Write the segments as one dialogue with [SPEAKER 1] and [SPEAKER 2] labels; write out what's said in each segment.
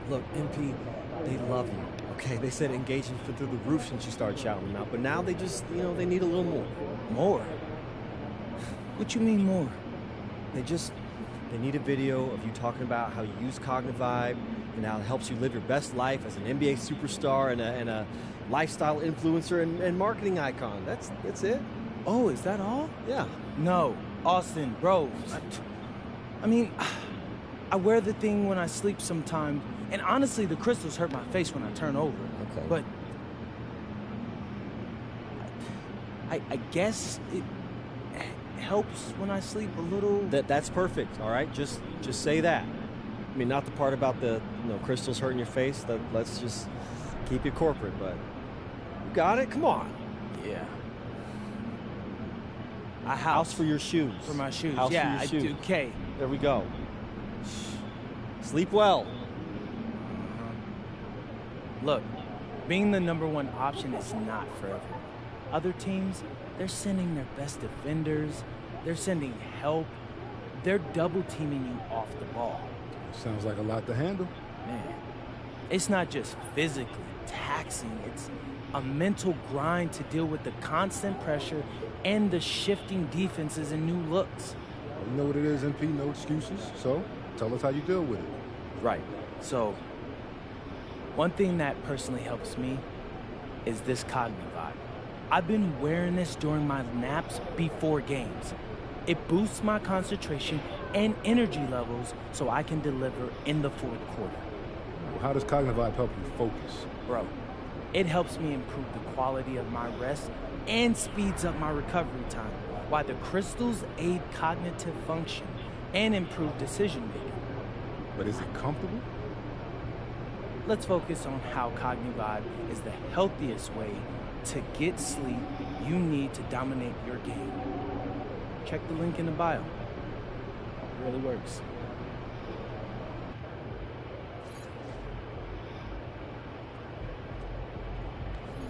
[SPEAKER 1] Look, MP, they love you, okay? They said engagement through the roof since you started shouting them out, but now they just, they need a little more.
[SPEAKER 2] More? What you mean more?
[SPEAKER 1] They need a video of you talking about how you use Cognivibe and how it helps you live your best life as an NBA superstar and a lifestyle influencer and marketing icon. That's it.
[SPEAKER 2] Oh, is that all?
[SPEAKER 1] Yeah.
[SPEAKER 2] No, Austin, bro. I mean, I wear the thing when I sleep sometimes, and honestly, the crystals hurt my face when I turn over.
[SPEAKER 1] Okay.
[SPEAKER 2] But I guess it helps when I sleep a little.
[SPEAKER 1] That's perfect. All right, just say that. I mean, not the part about the crystals hurting your face. Let's just keep it corporate. But you got it. Come on.
[SPEAKER 2] Yeah.
[SPEAKER 1] A house for your shoes.
[SPEAKER 2] For my shoes.
[SPEAKER 1] House
[SPEAKER 2] yeah,
[SPEAKER 1] for your shoes.
[SPEAKER 2] Okay.
[SPEAKER 1] There we go. Sleep well.
[SPEAKER 2] Look, being the #1 option is not for everyone. Other teams, they're sending their best defenders, they're sending help, they're double teaming you off the ball.
[SPEAKER 3] Sounds like a lot to handle.
[SPEAKER 2] Man, it's not just physically taxing, it's a mental grind to deal with the constant pressure and the shifting defenses and new looks.
[SPEAKER 3] You know what it is, MP, no excuses. So, tell us how you deal with it.
[SPEAKER 1] Right.
[SPEAKER 2] So, one thing that personally helps me is this Cognivibe. I've been wearing this during my naps before games. It boosts my concentration and energy levels so I can deliver in the fourth quarter.
[SPEAKER 3] Well, how does Cognivibe help you focus?
[SPEAKER 2] Bro, it helps me improve the quality of my rest and speeds up my recovery time, while the crystals aid cognitive function and improve decision making.
[SPEAKER 3] But is it comfortable?
[SPEAKER 2] Let's focus on how Cognivibe is the healthiest way to get sleep you need to dominate your game. Check the link in the bio. It really works.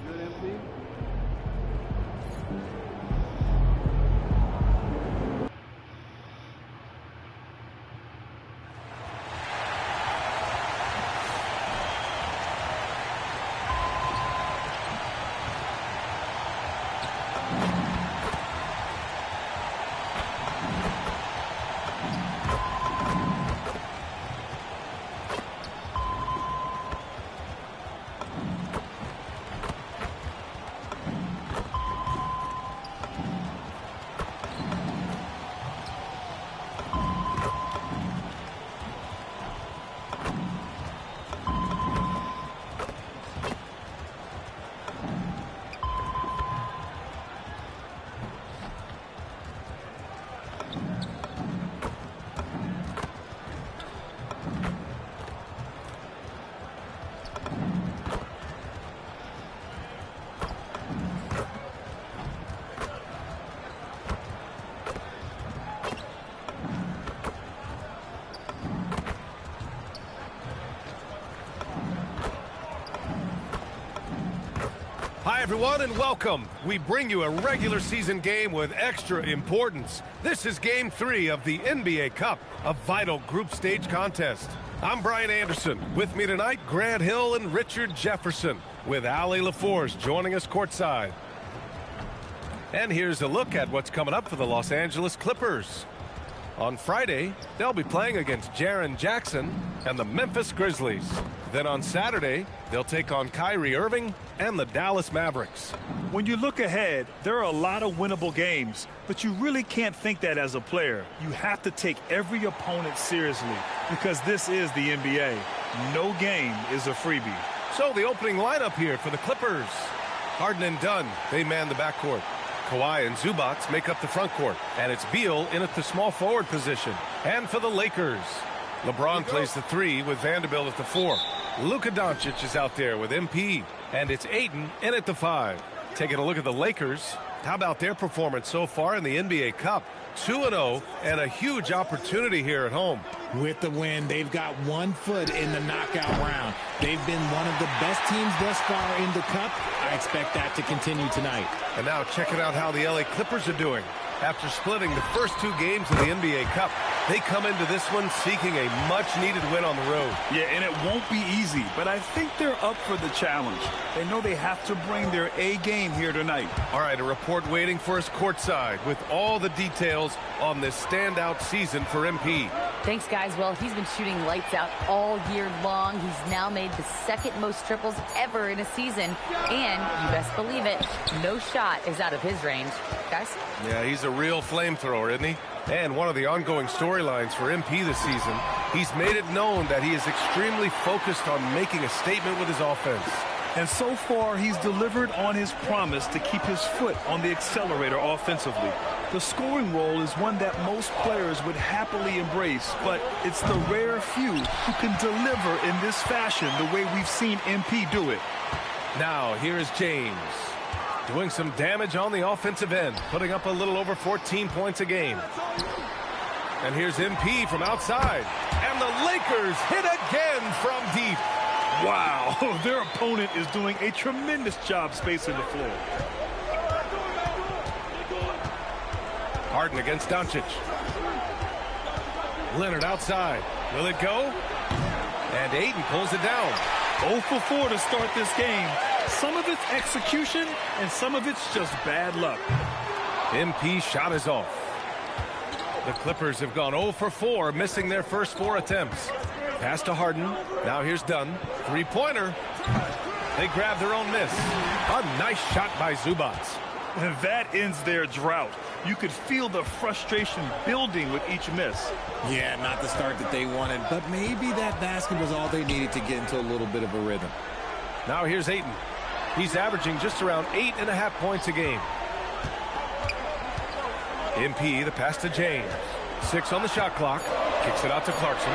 [SPEAKER 3] Good, MP?
[SPEAKER 4] Hi, everyone, and welcome. We bring you a regular season game with extra importance. This is Game 3 of the NBA Cup, a vital group stage contest. I'm Brian Anderson. With me tonight, Grant Hill and Richard Jefferson, with Allie LaForce joining us courtside. And here's a look at what's coming up for the Los Angeles Clippers. On Friday, they'll be playing against Jaren Jackson and the Memphis Grizzlies. Then on Saturday, they'll take on Kyrie Irving and the Dallas Mavericks.
[SPEAKER 5] When you look ahead, there are a lot of winnable games, but you really can't think that as a player. You have to take every opponent seriously because this is the NBA. No game is a freebie.
[SPEAKER 4] So the opening lineup here for the Clippers. Harden and Dunn, they man the backcourt. Kawhi and Zubac make up the front court, and it's Beal in at the small forward position. And for the Lakers, LeBron plays the 3 with Vanderbilt at the 4. Luka Doncic is out there with MP, and it's Ayton in at the 5. Taking a look at the Lakers, how about their performance so far in the NBA Cup? 2-0 and a huge opportunity here at home.
[SPEAKER 6] With the win, they've got 1 foot in the knockout round. They've been one of the best teams thus far in the Cup. I expect that to continue tonight.
[SPEAKER 4] And now checking out how the LA Clippers are doing. After splitting the first 2 games of the NBA Cup, They come into this one seeking a much-needed win on the road.
[SPEAKER 5] Yeah, and it won't be easy, but I think they're up for the challenge. They know they have to bring their A game here tonight.
[SPEAKER 4] All right, a report waiting for us courtside with all the details on this standout season for MP.
[SPEAKER 7] Thanks, guys. Well, he's been shooting lights out all year long. He's now made the second most triples ever in a season. And, you best believe it, no shot is out of his range. Guys?
[SPEAKER 4] Yeah, he's a real flamethrower, isn't he? And one of the ongoing storylines for MP this season, he's made it known that he is extremely focused on making a statement with his offense.
[SPEAKER 5] And so far, he's delivered on his promise to keep his foot on the accelerator offensively. The scoring role is one that most players would happily embrace, but it's the rare few who can deliver in this fashion the way we've seen MP do it.
[SPEAKER 4] Now, here's James doing some damage on the offensive end, putting up a little over 14 points a game. And here's MP from outside. And the Lakers hit again from deep.
[SPEAKER 5] Wow, their opponent is doing a tremendous job spacing the floor.
[SPEAKER 4] Harden against Doncic. Leonard outside. Will it go? And Ayton pulls it down.
[SPEAKER 5] 0 for 4 to start this game. Some of it's execution, and some of it's just bad luck.
[SPEAKER 4] MP shot is off. The Clippers have gone 0 for 4, missing their first 4 attempts. Pass to Harden. Now here's Dunn. Three-pointer. They grab their own miss. A nice shot by Zubac.
[SPEAKER 5] And that ends their drought. You could feel the frustration building with each miss.
[SPEAKER 6] Yeah, not the start that they wanted, but maybe that basket was all they needed to get into a little bit of a rhythm.
[SPEAKER 4] Now here's Ayton. He's averaging just around 8.5 points a game. MP, the pass to James. 6 on the shot clock. Kicks it out to Clarkson.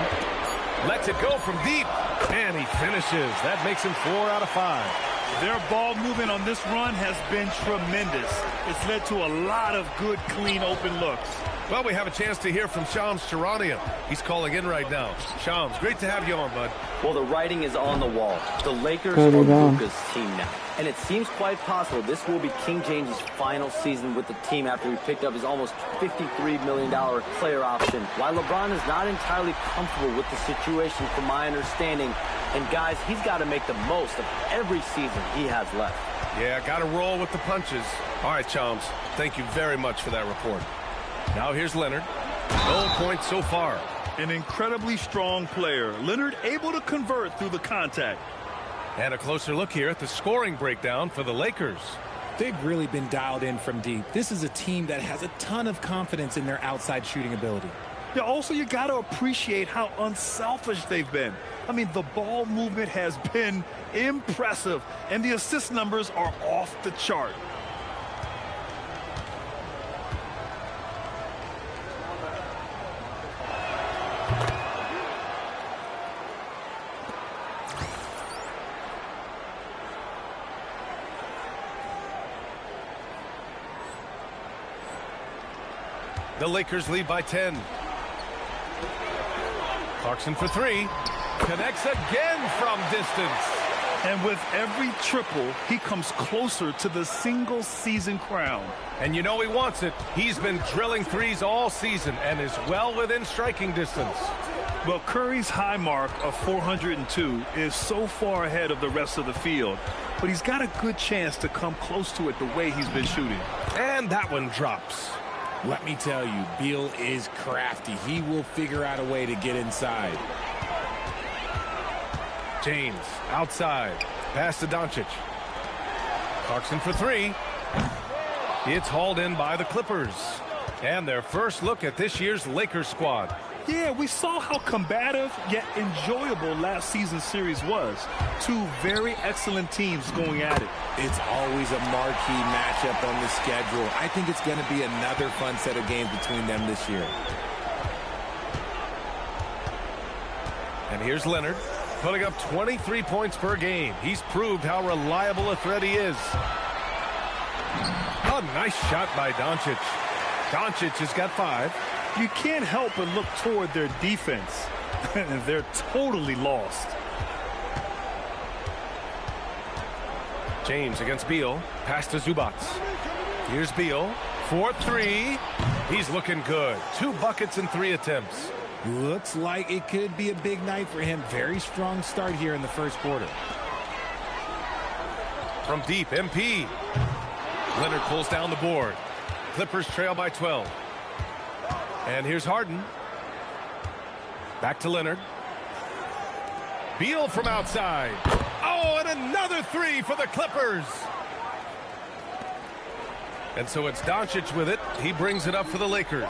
[SPEAKER 4] Lets it go from deep. And he finishes. That makes him 4 out of 5.
[SPEAKER 5] Their ball movement on this run has been tremendous. It's led to a lot of good, clean, open looks.
[SPEAKER 4] Well, we have a chance to hear from Shams Charania. He's calling in right now. Shams, great to have you on, bud.
[SPEAKER 8] Well, the writing is on the wall. The Lakers are Luka's team now. And it seems quite possible this will be King James' final season with the team after he picked up his almost $53 million player option. While LeBron is not entirely comfortable with the situation from my understanding, and guys, he's got to make the most of every season he has left.
[SPEAKER 4] Yeah, got to roll with the punches. All right, Shams, thank you very much for that report. Now here's Leonard. No points so far.
[SPEAKER 5] An incredibly strong player. Leonard able to convert through the contact.
[SPEAKER 4] And a closer look here at the scoring breakdown for the Lakers.
[SPEAKER 6] They've really been dialed in from deep. This is a team that has a ton of confidence in their outside shooting ability.
[SPEAKER 5] Yeah, also, you got to appreciate how unselfish they've been. I mean, the ball movement has been impressive, and the assist numbers are off the chart.
[SPEAKER 4] The Lakers lead by 10. Clarkson for 3. Connects again from distance.
[SPEAKER 5] And with every triple, he comes closer to the single-season crown.
[SPEAKER 4] And you know he wants it. He's been drilling threes all season and is well within striking distance.
[SPEAKER 5] Well, Curry's high mark of 402 is so far ahead of the rest of the field. But he's got a good chance to come close to it the way he's been shooting.
[SPEAKER 4] And that one drops.
[SPEAKER 6] Let me tell you, Beal is crafty. He will figure out a way to get inside.
[SPEAKER 4] James outside. Pass to Doncic. Clarkson for 3. It's hauled in by the Clippers. And their first look at this year's Lakers squad.
[SPEAKER 5] Yeah, we saw how combative yet enjoyable last season's series was. 2 very excellent teams going at it.
[SPEAKER 6] It's always a marquee matchup on the schedule. I think it's going to be another fun set of games between them this year.
[SPEAKER 4] And here's Leonard, putting up 23 points per game. He's proved how reliable a threat he is. A nice shot by Doncic. Doncic has got 5.
[SPEAKER 5] You can't help but look toward their defense. They're totally lost.
[SPEAKER 4] James against Beal. Pass to Zubac. Here's Beal. For three. He's looking good. 2 buckets in 3 attempts.
[SPEAKER 6] Looks like it could be a big night for him. Very strong start here in the first quarter.
[SPEAKER 4] From deep, MP. Leonard pulls down the board. Clippers trail by 12. And here's Harden. Back to Leonard. Beal from outside. Oh, and another 3 for the Clippers. And so it's Doncic with it. He brings it up for the Lakers.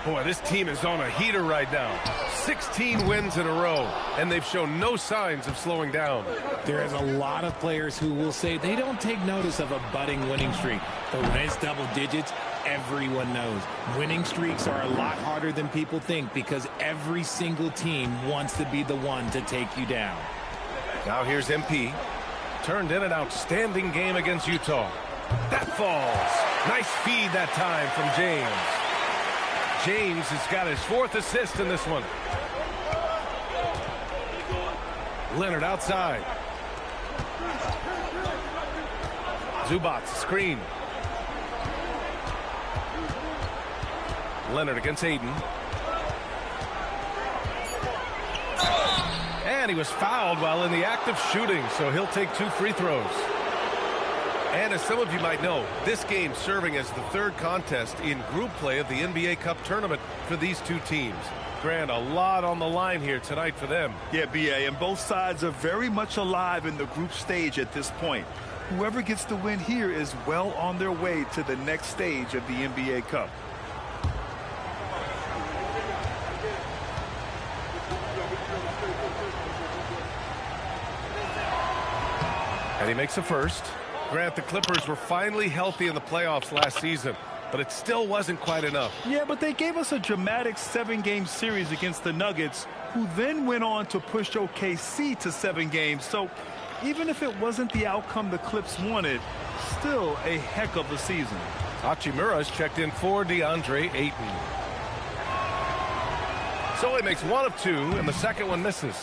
[SPEAKER 4] Boy, this team is on a heater right now. 16 wins in a row, and they've shown no signs of slowing down.
[SPEAKER 6] There is a lot of players who will say they don't take notice of a budding winning streak. But when it's double digits, everyone knows. Winning streaks are a lot harder than people think because every single team wants to be the one to take you down.
[SPEAKER 4] Now here's MP. Turned in an outstanding game against Utah. That falls. Nice feed that time from James. James has got his 4th assist in this one. Leonard outside. Zubac screen. Leonard against Aiden. And he was fouled while in the act of shooting, so he'll take 2 free throws. And as some of you might know, this game serving as the 3rd contest in group play of the NBA Cup tournament for these 2 teams. Grant, a lot on the line here tonight for them.
[SPEAKER 5] Yeah, B.A., and both sides are very much alive in the group stage at this point. Whoever gets the win here is well on their way to the next stage of the NBA Cup.
[SPEAKER 4] And he makes a first. Grant, the Clippers were finally healthy in the playoffs last season, but it still wasn't quite enough.
[SPEAKER 5] Yeah, but they gave us a dramatic 7-game series against the Nuggets, who then went on to push OKC to 7 games. So even if it wasn't the outcome the Clips wanted, still a heck of a season.
[SPEAKER 4] Hachimura's checked in for DeAndre Ayton. So he makes 1 of 2, and the second one misses.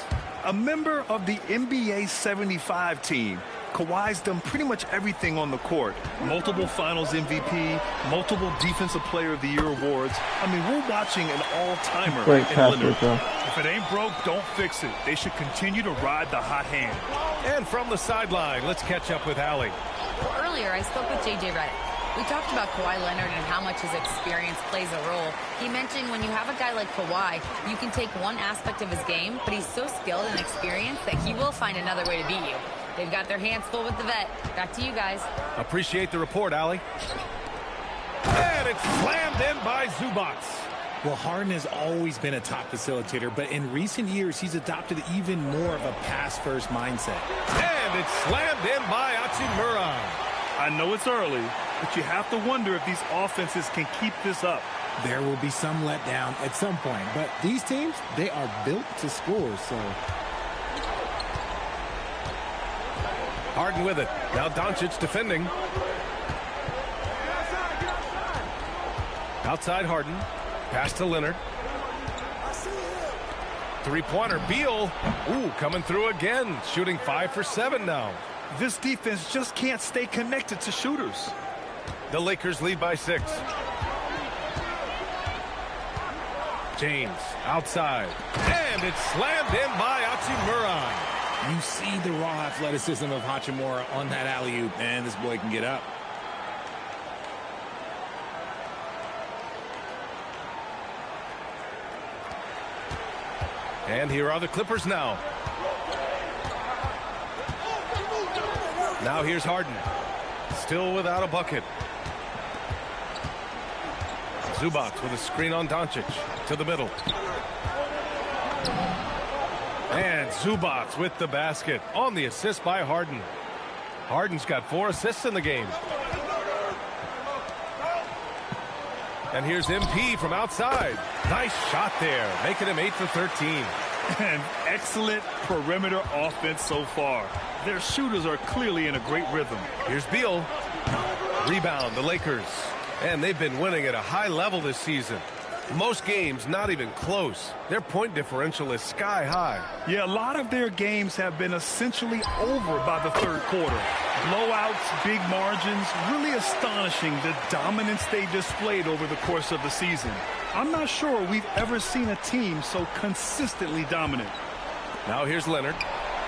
[SPEAKER 5] A member of the NBA 75 team, Kawhi's done pretty much everything on the court. Multiple Finals MVP, multiple Defensive Player of the Year awards. I mean, we're watching an all-timer in Leonard. If it ain't broke, don't fix it. They should continue to ride the hot hand.
[SPEAKER 4] And from the sideline, let's catch up with Allie.
[SPEAKER 7] Well, earlier, I spoke with J.J. Redick. We talked about Kawhi Leonard and how much his experience plays a role. He mentioned when you have a guy like Kawhi, you can take one aspect of his game, but he's so skilled and experienced that he will find another way to beat you. They've got their hands full with the vet. Back to you guys.
[SPEAKER 4] Appreciate the report, Allie. And it's slammed in by Zubac.
[SPEAKER 6] Well, Harden has always been a top facilitator, but in recent years, he's adopted even more of a pass-first mindset.
[SPEAKER 4] And it's slammed in by Hachimura.
[SPEAKER 5] I know it's early, but you have to wonder if these offenses can keep this up.
[SPEAKER 6] There will be some letdown at some point, but these teams, they are built to score, so...
[SPEAKER 4] Harden with it. Now Doncic defending. Outside Harden. Pass to Leonard. 3-pointer. Beal. Ooh, coming through again. Shooting 5 for 7 now.
[SPEAKER 5] This defense just can't stay connected to shooters.
[SPEAKER 4] The Lakers lead by 6. James outside. And it's slammed in by Hachimura.
[SPEAKER 6] You see the raw athleticism of Hachimura on that alley-oop, and this boy can get up.
[SPEAKER 4] And here are the Clippers now. Now here's Harden. Still without a bucket. Zubac with a screen on Doncic. To the middle. And Zubac with the basket on the assist by Harden. Harden's got 4 assists in the game. And here's MP from outside. Nice shot there, making him 8 for 13.
[SPEAKER 5] An excellent perimeter offense so far. Their shooters are clearly in a great rhythm.
[SPEAKER 4] Here's Beal. Rebound, the Lakers. And they've been winning at a high level this season. Most games not even close. Their point differential is sky high.
[SPEAKER 5] Yeah, a lot of their games have been essentially over by the third quarter. Blowouts, big margins, really astonishing the dominance they displayed over the course of the season. I'm not sure we've ever seen a team so consistently dominant.
[SPEAKER 4] Now here's Leonard.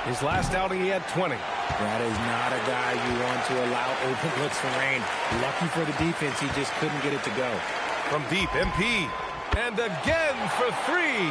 [SPEAKER 4] His last outing, he had 20.
[SPEAKER 6] That is not a guy you want to allow open looks for rain. Lucky for the defense, he just couldn't get it to go.
[SPEAKER 4] From deep, MP. And again for 3.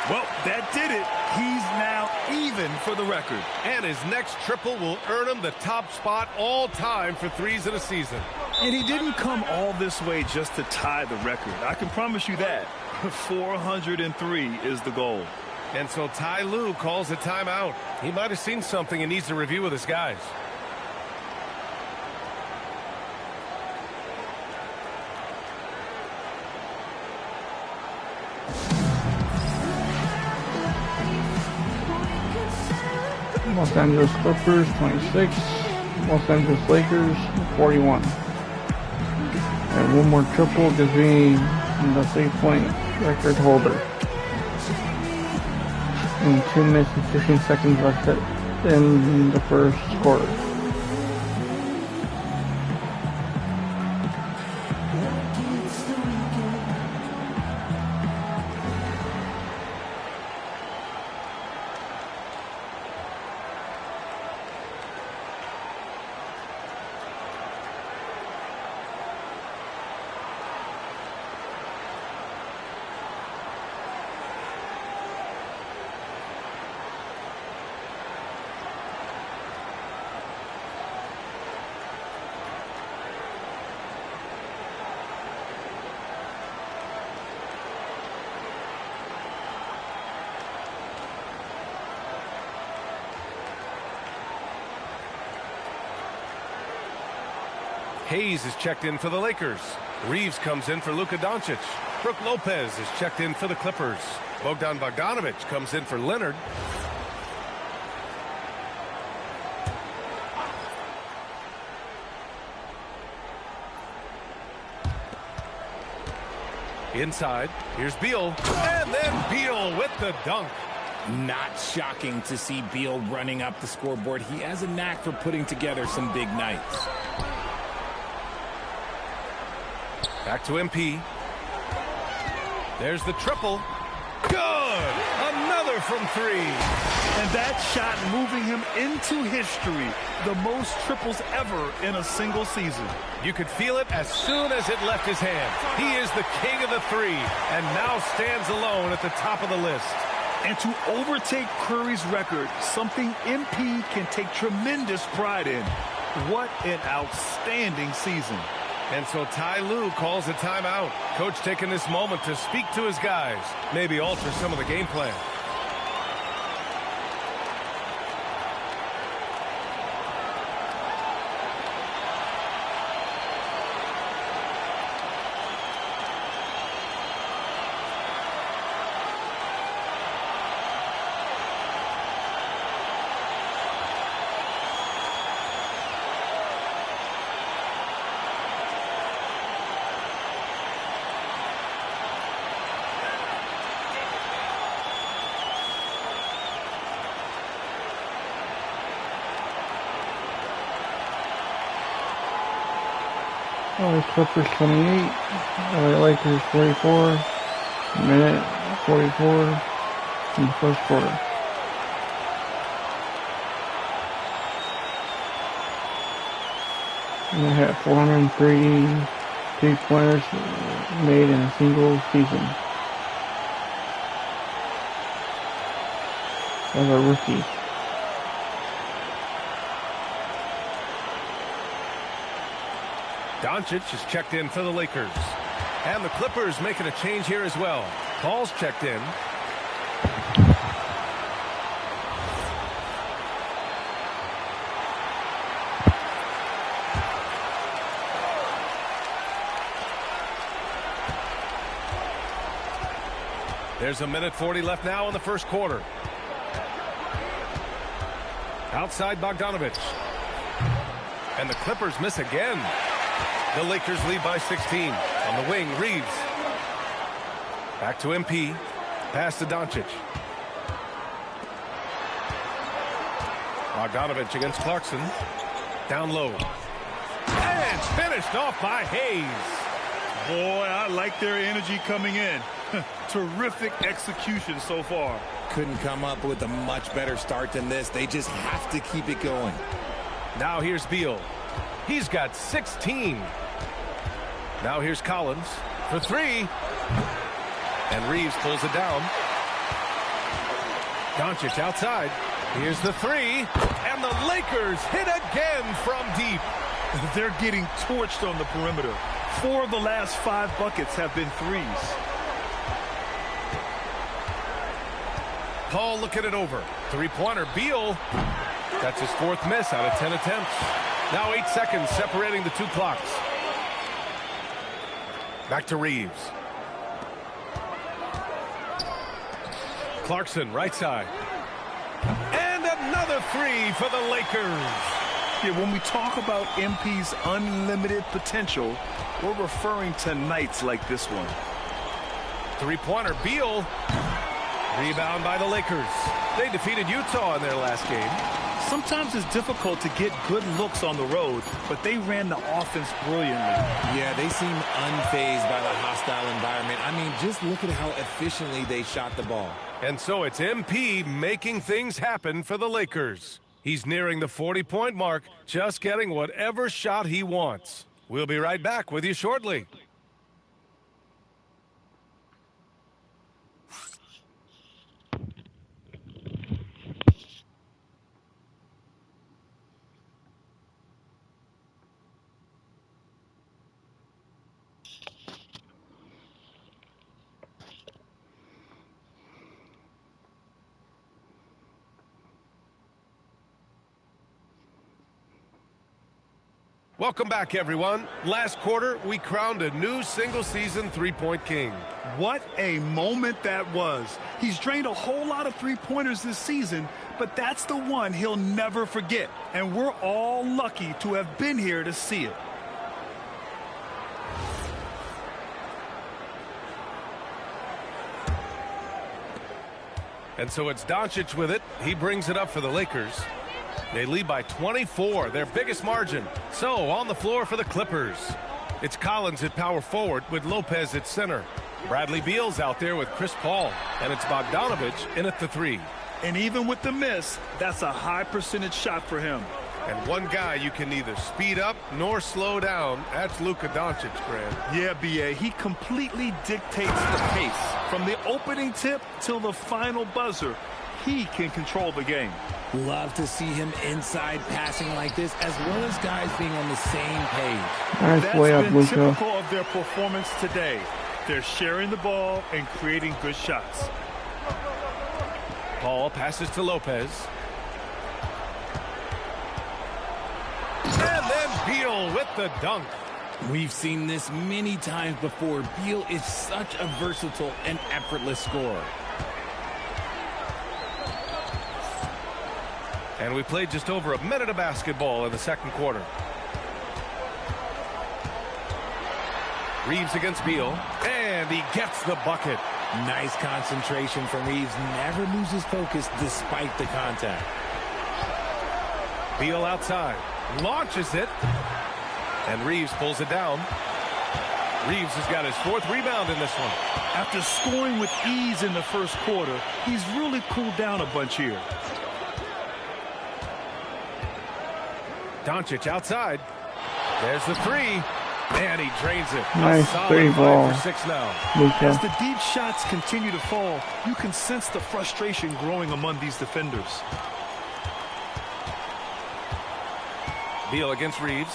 [SPEAKER 5] Well, that did it. He's now even for the record.
[SPEAKER 4] And his next triple will earn him the top spot all time for threes in a season.
[SPEAKER 5] And he didn't come all this way just to tie the record. I can promise you that. 403 is the goal.
[SPEAKER 4] And so Ty Lue calls a timeout. He might have seen something and needs to review with his guys.
[SPEAKER 9] Los Angeles Clippers 26, Los Angeles Lakers 41. And one more triple gives me the 3-point record holder. And 2 minutes and 15 seconds left in the first quarter.
[SPEAKER 4] Hayes is checked in for the Lakers. Reeves comes in for Luka Doncic. Brook Lopez is checked in for the Clippers. Bogdan Bogdanovic comes in for Leonard. Inside, here's Beal. And then Beal with the dunk.
[SPEAKER 6] Not shocking to see Beal running up the scoreboard. He has a knack for putting together some big nights.
[SPEAKER 4] Back to MP. There's the triple. Good! Another from 3.
[SPEAKER 5] And that shot moving him into history. The most triples ever in a single season.
[SPEAKER 4] You could feel it as soon as it left his hand. He is the king of the 3 and now stands alone at the top of the list.
[SPEAKER 5] And to overtake Curry's record, something MP can take tremendous pride in. What an outstanding season.
[SPEAKER 4] And so Ty Lue calls a timeout. Coach taking this moment to speak to his guys, maybe alter some of the game plan.
[SPEAKER 9] Clippers 28, LA Lakers 44, minute 44 in the first quarter. And they had 403 3-pointers made in a single season. As a rookie.
[SPEAKER 4] Doncic is checked in for the Lakers. And the Clippers making a change here as well. Paul's checked in. There's a minute 40 left now in the first quarter. Outside Bogdanovic. And the Clippers miss again. The Lakers lead by 16. On the wing, Reeves. Back to MP. Pass to Doncic. Bogdanovic against Clarkson. Down low. And it's finished off by Hayes.
[SPEAKER 5] Boy, I like their energy coming in. Terrific execution so far.
[SPEAKER 6] Couldn't come up with a much better start than this. They just have to keep it going.
[SPEAKER 4] Now here's Beal. He's got 16. Now here's Collins for 3. And Reeves pulls it down. Doncic outside. Here's the 3. And the Lakers hit again from deep.
[SPEAKER 5] They're getting torched on the perimeter. 4 of the last 5 buckets have been threes.
[SPEAKER 4] Paul looking it over. 3-pointer, Beal. That's his 4th miss out of 10 attempts. Now 8 seconds separating the 2 clocks. Back to Reeves. Clarkson, right side. And another 3 for the Lakers.
[SPEAKER 5] Yeah, when we talk about MP's unlimited potential, we're referring to nights like this one.
[SPEAKER 4] 3-pointer, Beal. Rebound by the Lakers. They defeated Utah in their last game.
[SPEAKER 5] Sometimes it's difficult to get good looks on the road, but they ran the offense brilliantly.
[SPEAKER 6] Yeah, they seem unfazed by the hostile environment. I mean, just look at how efficiently they shot the ball.
[SPEAKER 4] And so it's MP making things happen for the Lakers. He's nearing the 40-point mark, just getting whatever shot he wants. We'll be right back with you shortly. Welcome back, everyone. Last quarter, we crowned a new single-season three-point king.
[SPEAKER 5] What a moment that was. He's drained a whole lot of three-pointers this season, but that's the one he'll never forget. And we're all lucky to have been here to see it.
[SPEAKER 4] And so it's Doncic with it. He brings it up for the Lakers. They lead by 24, their biggest margin. So on the floor for the Clippers, it's Collins at power forward with Lopez at center. Bradley Beal's out there with Chris Paul, and it's Bogdanovich in at the 3.
[SPEAKER 5] And even with the miss, that's a high percentage shot for him.
[SPEAKER 4] And one guy you can neither speed up nor slow down, that's Luka Doncic, Grant.
[SPEAKER 5] Yeah, B.A., he completely dictates the pace. From the opening tip till the final buzzer, he can control the game.
[SPEAKER 6] Love to see him inside passing like this, as well as guys being on the same page.
[SPEAKER 9] Nice
[SPEAKER 5] That's
[SPEAKER 9] way up,
[SPEAKER 5] been
[SPEAKER 9] Luka.
[SPEAKER 5] typical of their performance today. They're sharing the ball and creating good shots.
[SPEAKER 4] Paul passes to Lopez. And then Beal with the dunk.
[SPEAKER 6] We've seen this many times before. Beal is such a versatile and effortless scorer.
[SPEAKER 4] And we played just over a minute of basketball in the second quarter. Reeves against Beal, and he gets the bucket.
[SPEAKER 6] Nice concentration from Reeves. Never loses focus despite the contact.
[SPEAKER 4] Beal outside, launches it, and Reeves pulls it down. Reeves has got his 4th rebound in this one.
[SPEAKER 5] After scoring with ease in the first quarter, he's really cooled down a bunch here.
[SPEAKER 4] Doncic outside. There's the 3. And he drains it.
[SPEAKER 9] Nice
[SPEAKER 4] A solid
[SPEAKER 9] 3 ball.
[SPEAKER 4] 5 for 6 now.
[SPEAKER 9] Luka.
[SPEAKER 5] As the deep shots continue to fall, you can sense the frustration growing among these defenders.
[SPEAKER 4] Beal against Reeves.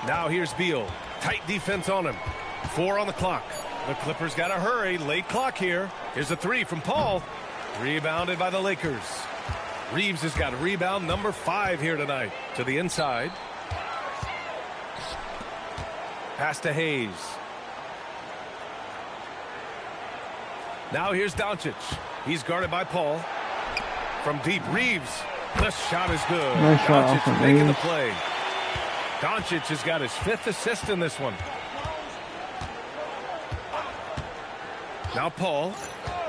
[SPEAKER 4] Now here's Beal. Tight defense on him. 4 on the clock. The Clippers got to hurry. Late clock here. Here's a 3 from Paul. Rebounded by the Lakers. Reeves has got rebound number 5 here tonight. To the inside. Pass to Hayes. Now here's Doncic. He's guarded by Paul. From deep, Reeves. The shot is good.
[SPEAKER 9] Nice shot
[SPEAKER 4] Doncic
[SPEAKER 9] from
[SPEAKER 4] making the
[SPEAKER 9] Reeves.
[SPEAKER 4] play. Doncic has got his 5th assist in this one. Now Paul.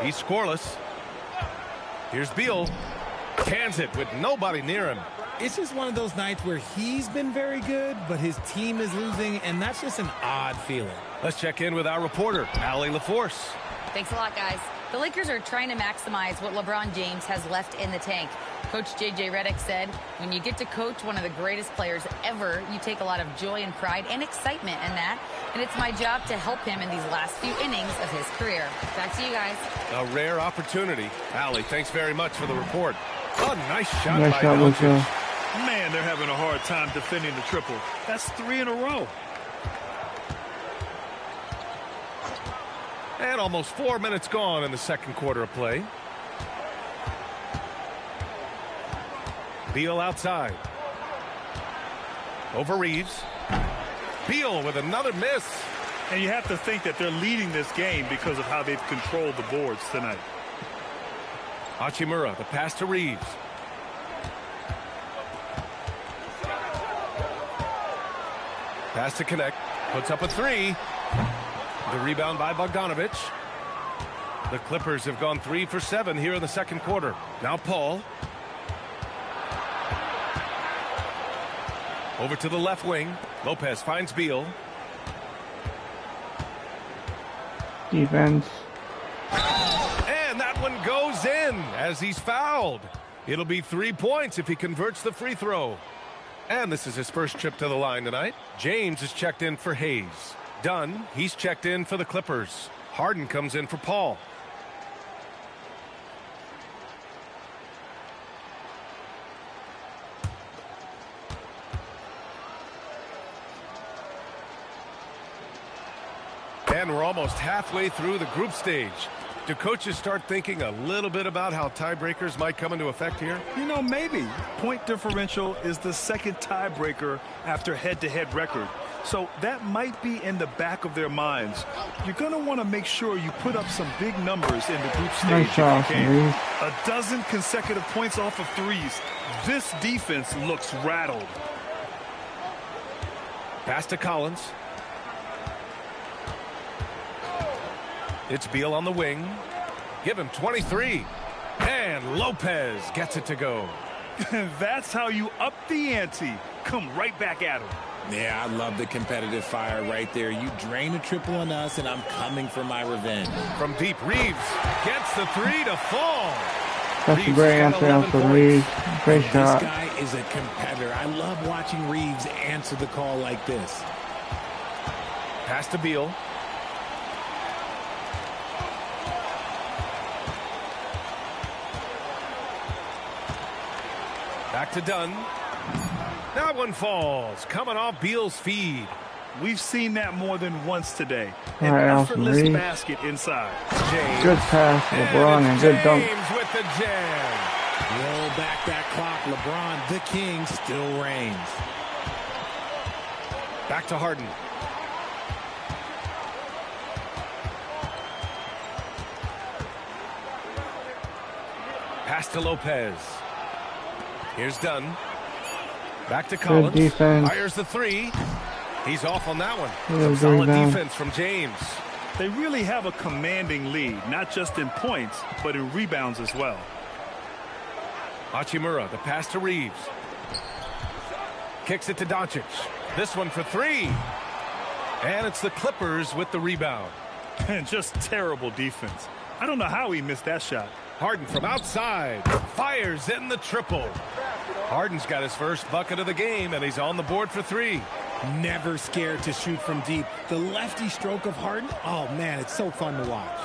[SPEAKER 4] He's scoreless. Here's Beal. Cans it with nobody near him.
[SPEAKER 6] It's just one of those nights where he's been very good, but his team is losing, and that's just an odd feeling.
[SPEAKER 4] Let's check in with our reporter, Allie LaForce.
[SPEAKER 7] Thanks a lot, guys. The Lakers are trying to maximize what LeBron James has left in the tank. Coach J.J. Redick said, when you get to coach one of the greatest players ever, you take a lot of joy and pride and excitement in that. And it's my job to help him in these last few innings of his career. Back to you guys.
[SPEAKER 4] A rare opportunity. Allie, thanks very much for the report. Oh, nice shot
[SPEAKER 9] Nice
[SPEAKER 4] by
[SPEAKER 9] shot,
[SPEAKER 4] Doncic.
[SPEAKER 9] Luka.
[SPEAKER 5] Man, they're having a hard time defending the triple. That's 3 in a row.
[SPEAKER 4] And almost 4 minutes gone in the second quarter of play. Beal outside. Over Reeves. Beal with another miss.
[SPEAKER 5] And you have to think that they're leading this game because of how they've controlled the boards tonight.
[SPEAKER 4] Hachimura, the pass to Reeves. Pass to Connect. Puts up a 3. The rebound by Bogdanovic. The Clippers have gone 3 for 7 here in the second quarter. Now Paul. Over to the left wing. Lopez finds Beal.
[SPEAKER 9] Defense.
[SPEAKER 4] And that one goes in as he's fouled. It'll be 3 points if he converts the free throw. And this is his first trip to the line tonight. James is checked in for Hayes. Dunn, he's checked in for the Clippers. Harden comes in for Paul. And we're almost halfway through the group stage. Do coaches start thinking a little bit about how tiebreakers might come into effect here?
[SPEAKER 5] You know, maybe. Point differential is the second tiebreaker after head-to-head record. So that might be in the back of their minds. You're going to want to make sure you put up some big numbers in the group stage.
[SPEAKER 9] Nice shot,
[SPEAKER 5] if you can.
[SPEAKER 9] Reeves.
[SPEAKER 5] A dozen consecutive points off of threes. This defense looks rattled.
[SPEAKER 4] Pass to Collins. It's Beal on the wing. Give him 23. And Lopez gets it to go.
[SPEAKER 5] That's how you up the ante. Come right back at him.
[SPEAKER 6] Yeah, I love the competitive fire right there. You drain a triple on us, and I'm coming for my revenge.
[SPEAKER 4] From deep, Reeves gets the 3 to fall.
[SPEAKER 9] That's a
[SPEAKER 4] Reeves
[SPEAKER 9] great
[SPEAKER 4] got
[SPEAKER 9] answer
[SPEAKER 4] 11
[SPEAKER 9] for
[SPEAKER 4] points.
[SPEAKER 9] Reeves. Great
[SPEAKER 6] This
[SPEAKER 9] shot.
[SPEAKER 6] guy is a competitor. I love watching Reeves answer the call like this.
[SPEAKER 4] Pass to Beal. Back to Dunn. That one falls. Coming off Beal's feed.
[SPEAKER 5] We've seen that more than once today.
[SPEAKER 9] All
[SPEAKER 5] An
[SPEAKER 9] right, Austin
[SPEAKER 5] effortless
[SPEAKER 9] Reeves.
[SPEAKER 5] basket inside.
[SPEAKER 4] James.
[SPEAKER 9] Good pass, LeBron, and good dunk.
[SPEAKER 4] James with the jam.
[SPEAKER 6] Roll back that clock. LeBron, the king, still reigns.
[SPEAKER 4] Back to Harden. Pass to Lopez. Here's Dunn. Back to Collins.
[SPEAKER 9] defense.
[SPEAKER 4] Fires the 3. He's off on that one.
[SPEAKER 9] Good
[SPEAKER 4] Some solid
[SPEAKER 9] rebound.
[SPEAKER 4] defense from James.
[SPEAKER 5] They really have a commanding lead, not just in points, but in rebounds as well.
[SPEAKER 4] Hachimura, the pass to Reeves. Kicks it to Doncic. This one for 3. And it's the Clippers with the rebound.
[SPEAKER 5] And just terrible defense. I don't know how he missed that shot.
[SPEAKER 4] Harden from outside. Fires in the triple. Harden's got his first bucket of the game, and he's on the board for 3.
[SPEAKER 6] Never scared to shoot from deep. The lefty stroke of Harden, oh man, it's so fun to watch.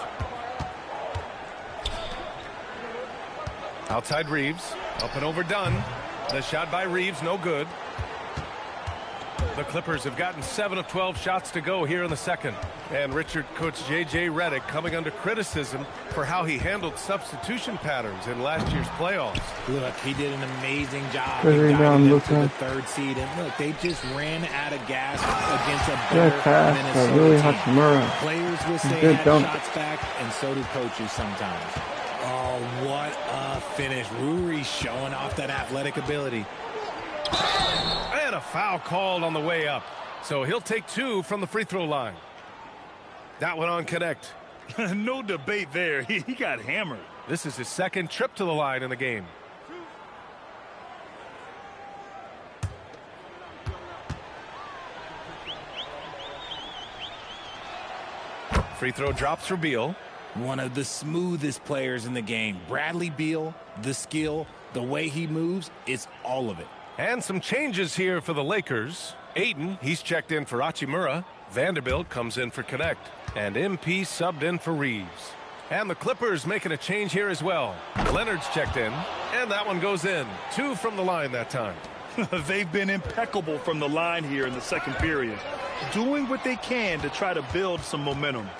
[SPEAKER 4] Outside Reeves. Up and over Dunn. The shot by Reeves, no good. The Clippers have gotten 7 of 12 shots to go here in the second. And Richard, Coach J.J. Redick coming under criticism for how he handled substitution patterns in last year's playoffs.
[SPEAKER 6] Look, he did an amazing job.
[SPEAKER 9] Good
[SPEAKER 6] He
[SPEAKER 9] rebound,
[SPEAKER 6] guided them to
[SPEAKER 9] Luka.
[SPEAKER 6] the third seed. And look, they just ran out of gas against a
[SPEAKER 9] Good
[SPEAKER 6] better
[SPEAKER 9] pass by
[SPEAKER 6] Minnesota
[SPEAKER 9] Rui
[SPEAKER 6] team.
[SPEAKER 9] Hachimura.
[SPEAKER 6] Players wish they
[SPEAKER 9] Good
[SPEAKER 6] had
[SPEAKER 9] dunk.
[SPEAKER 6] shots back, and so do coaches sometimes. Oh, what a finish. Rui showing off that athletic ability.
[SPEAKER 4] And a foul called on the way up. So he'll take 2 from the free throw line. That one on Connect.
[SPEAKER 5] No debate there. He got hammered.
[SPEAKER 4] This is his second trip to the line in the game. Free throw drops for Beal.
[SPEAKER 6] One of the smoothest players in the game. Bradley Beal, the skill, the way he moves, it's all of it.
[SPEAKER 4] And some changes here for the Lakers. Ayton, he's checked in for Hachimura. Vanderbilt comes in for Connect. And MP subbed in for Reeves. And the Clippers making a change here as well. Leonard's checked in, and that one goes in. 2 from the line that time.
[SPEAKER 5] They've been impeccable from the line here in the second period, doing what they can to try to build some momentum.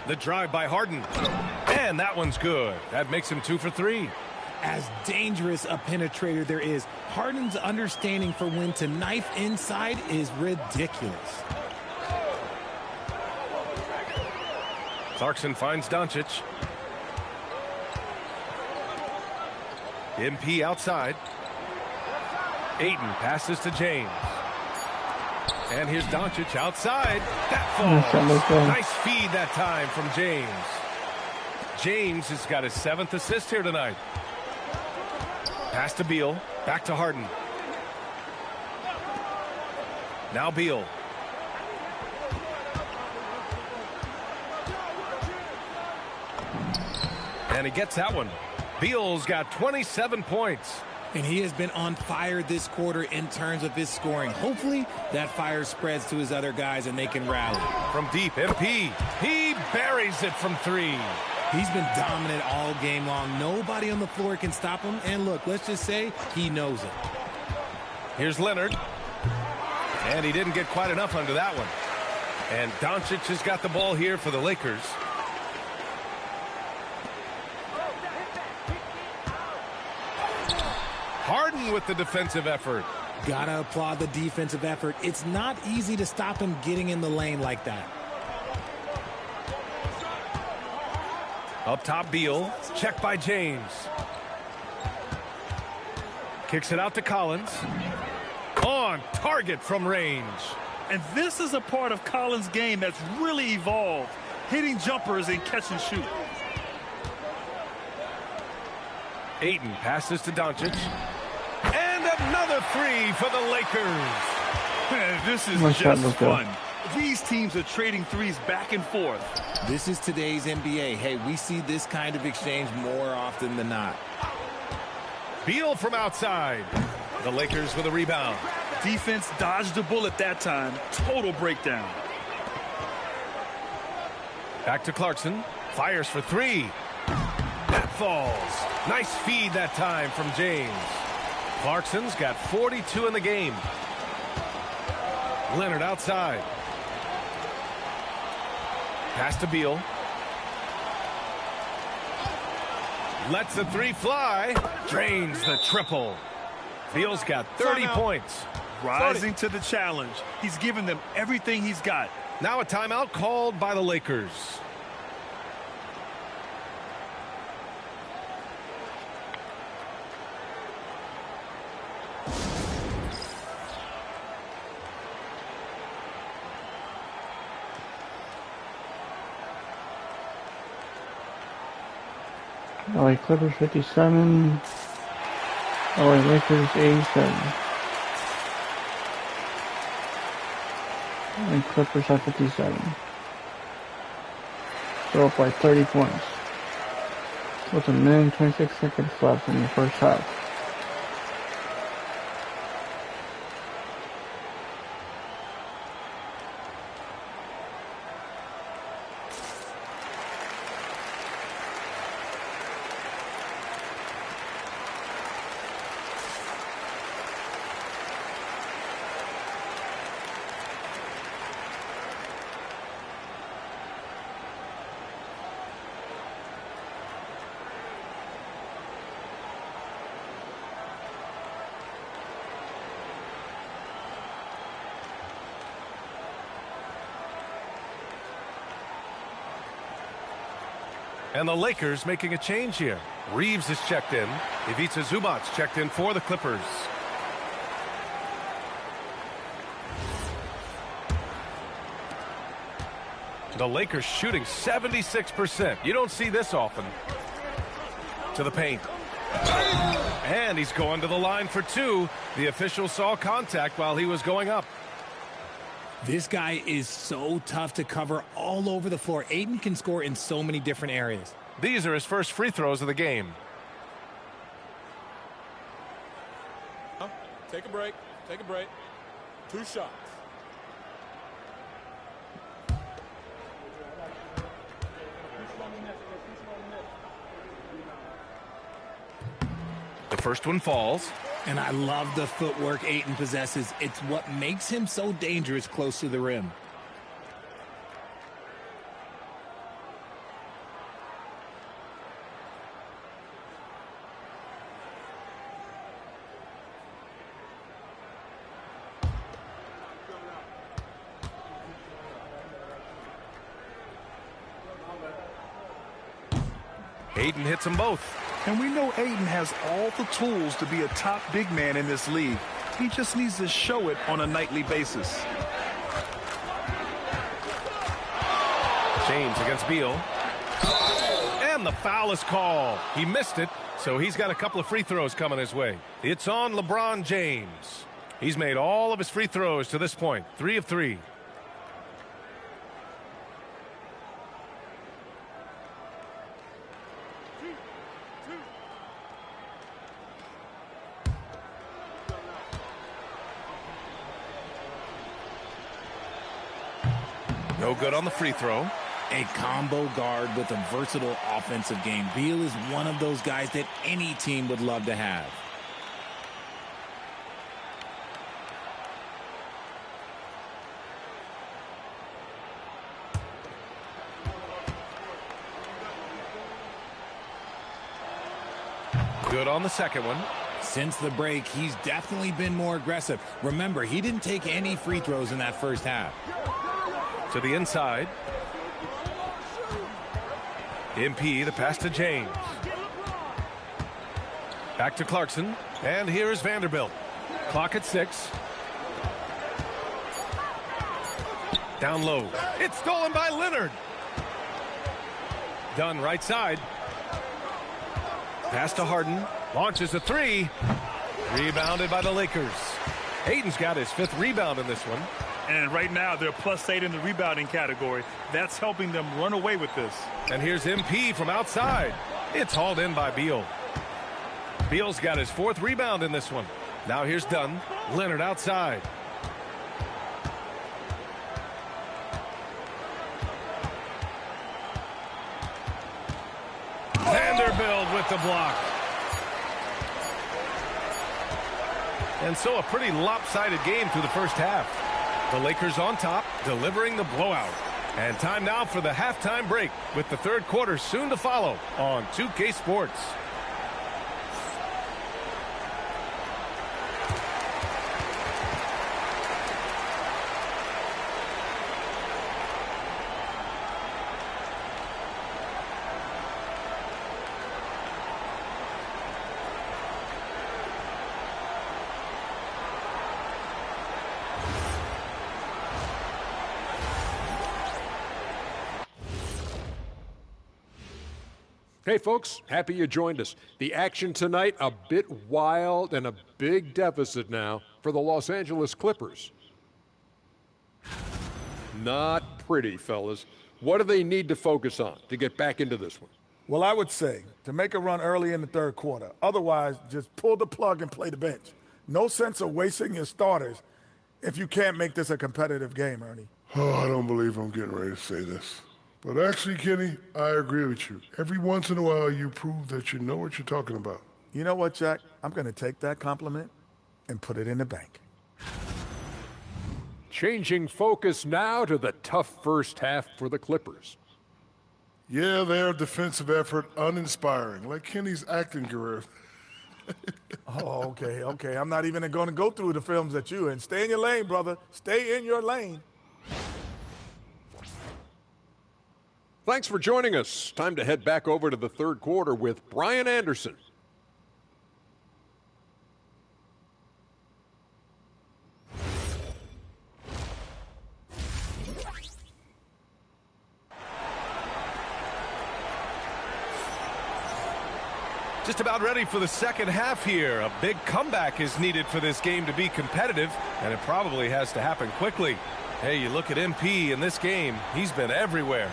[SPEAKER 4] The drive by Harden. And that one's good. That makes him 2 for 3.
[SPEAKER 6] As dangerous a penetrator there is, Harden's understanding for when to knife inside is ridiculous.
[SPEAKER 4] Clarkson finds Doncic. MP outside. Ayton passes to James. And here's Doncic outside. That falls. Nice feed that time from James. James has got his 7th assist here tonight. Pass to Beal. Back to Harden. Now Beal. And he gets that one. Beal's got 27 points.
[SPEAKER 6] And he has been on fire this quarter in terms of his scoring. Hopefully that fire spreads to his other guys and they can rally.
[SPEAKER 4] From deep, MP. He buries it from 3.
[SPEAKER 6] He's been dominant all game long. Nobody on the floor can stop him. And look, let's just say he knows it.
[SPEAKER 4] Here's Leonard. And he didn't get quite enough under that one. And Doncic has got the ball here for the Lakers. Harden with the defensive effort.
[SPEAKER 6] Gotta applaud the defensive effort. It's not easy to stop him getting in the lane like that.
[SPEAKER 4] Up top, Beal. Check by James. Kicks it out to Collins. On target from range.
[SPEAKER 5] And this is a part of Collins' game that's really evolved. Hitting jumpers and catch and shoot.
[SPEAKER 4] Ayton passes to Doncic. And another 3 for the Lakers.
[SPEAKER 5] This is just fun. These teams are trading threes back and forth.
[SPEAKER 6] This is today's NBA. Hey, we see this kind of exchange more often than not.
[SPEAKER 4] Beal from outside. The Lakers with a rebound.
[SPEAKER 5] Defense dodged a bullet that time. Total breakdown.
[SPEAKER 4] Back to Clarkson. Fires for 3. That falls. Nice feed that time from James. Clarkson's got 42 in the game. Leonard outside. Pass to Beal. Lets the 3 fly. Drains the triple. Beal's got 30 points.
[SPEAKER 5] Rising to the challenge. He's given them everything he's got.
[SPEAKER 4] Now a timeout called by the Lakers.
[SPEAKER 9] LA Clippers 57. LA Lakers 87. And Clippers have 57. So up by 30 points. With a minute and 26 seconds left in the first half.
[SPEAKER 4] And the Lakers making a change here. Reeves is checked in. Ivica Zubac checked in for the Clippers. The Lakers shooting 76%. You don't see this often. To the paint. And he's going to the line for 2. The official saw contact while he was going up.
[SPEAKER 6] This guy is so tough to cover all over the floor. Ayton can score in so many different areas.
[SPEAKER 4] These are his first free throws of the game.
[SPEAKER 10] Take a break. Take a break. 2 shots.
[SPEAKER 4] The first one falls.
[SPEAKER 6] And I love the footwork Ayton possesses. It's what makes him so dangerous close to the rim.
[SPEAKER 4] Ayton hits them both.
[SPEAKER 5] And we know Ayton has all the tools to be a top big man in this league. He just needs to show it on a nightly basis.
[SPEAKER 4] James against Beal. And the foul is called. He missed it, so he's got a couple of free throws coming his way. It's on LeBron James. He's made all of his free throws to this point, 3 of 3. No good on the free throw.
[SPEAKER 6] A combo guard with a versatile offensive game. Beal is one of those guys that any team would love to have.
[SPEAKER 4] Good on the second one.
[SPEAKER 6] Since the break, he's definitely been more aggressive. Remember, he didn't take any free throws in that first half.
[SPEAKER 4] To the inside. MP, the pass to James. Back to Clarkson. And here's Vanderbilt. Clock at 6. Down low. It's stolen by Leonard. Dunn right side. Pass to Harden. Launches a 3. Rebounded by the Lakers. Ayton's got his 5th rebound in this one.
[SPEAKER 5] And right now, they're +8 in the rebounding category. That's helping them run away with this.
[SPEAKER 4] And here's MP from outside. It's hauled in by Beal. Beal's got his 4th rebound in this one. Now here's Dunn. Leonard outside. Vanderbilt with the block. And so a pretty lopsided game through the first half. The Lakers on top, delivering the blowout. And time now for the halftime break, with the third quarter soon to follow on 2K Sports.
[SPEAKER 11] Hey, folks, happy you joined us. The action tonight, a bit wild and a big deficit now for the Los Angeles Clippers. Not pretty, fellas. What do they need to focus on to get back into this one?
[SPEAKER 12] Well, I would say to make a run early in the third quarter. Otherwise, just pull the plug and play the bench. No sense of wasting your starters if you can't make this a competitive game, Ernie.
[SPEAKER 3] Oh, I don't believe I'm getting ready to say this. But actually, Kenny, I agree with you. Every once in a while, you prove that you know what you're talking about.
[SPEAKER 12] You know what, Jack? I'm going to take that compliment and put it in the bank.
[SPEAKER 11] Changing focus now to the tough first half for the Clippers.
[SPEAKER 3] Yeah, their defensive effort uninspiring, like Kenny's acting career.
[SPEAKER 12] Oh, okay. I'm not even going to go through the films that you in. Stay in your lane, brother. Stay in your lane.
[SPEAKER 11] Thanks for joining us. Time to head back over to the third quarter with Brian Anderson.
[SPEAKER 4] Just about ready for the second half here. A big comeback is needed for this game to be competitive, and it probably has to happen quickly. Hey, you look at MP in this game, he's been everywhere.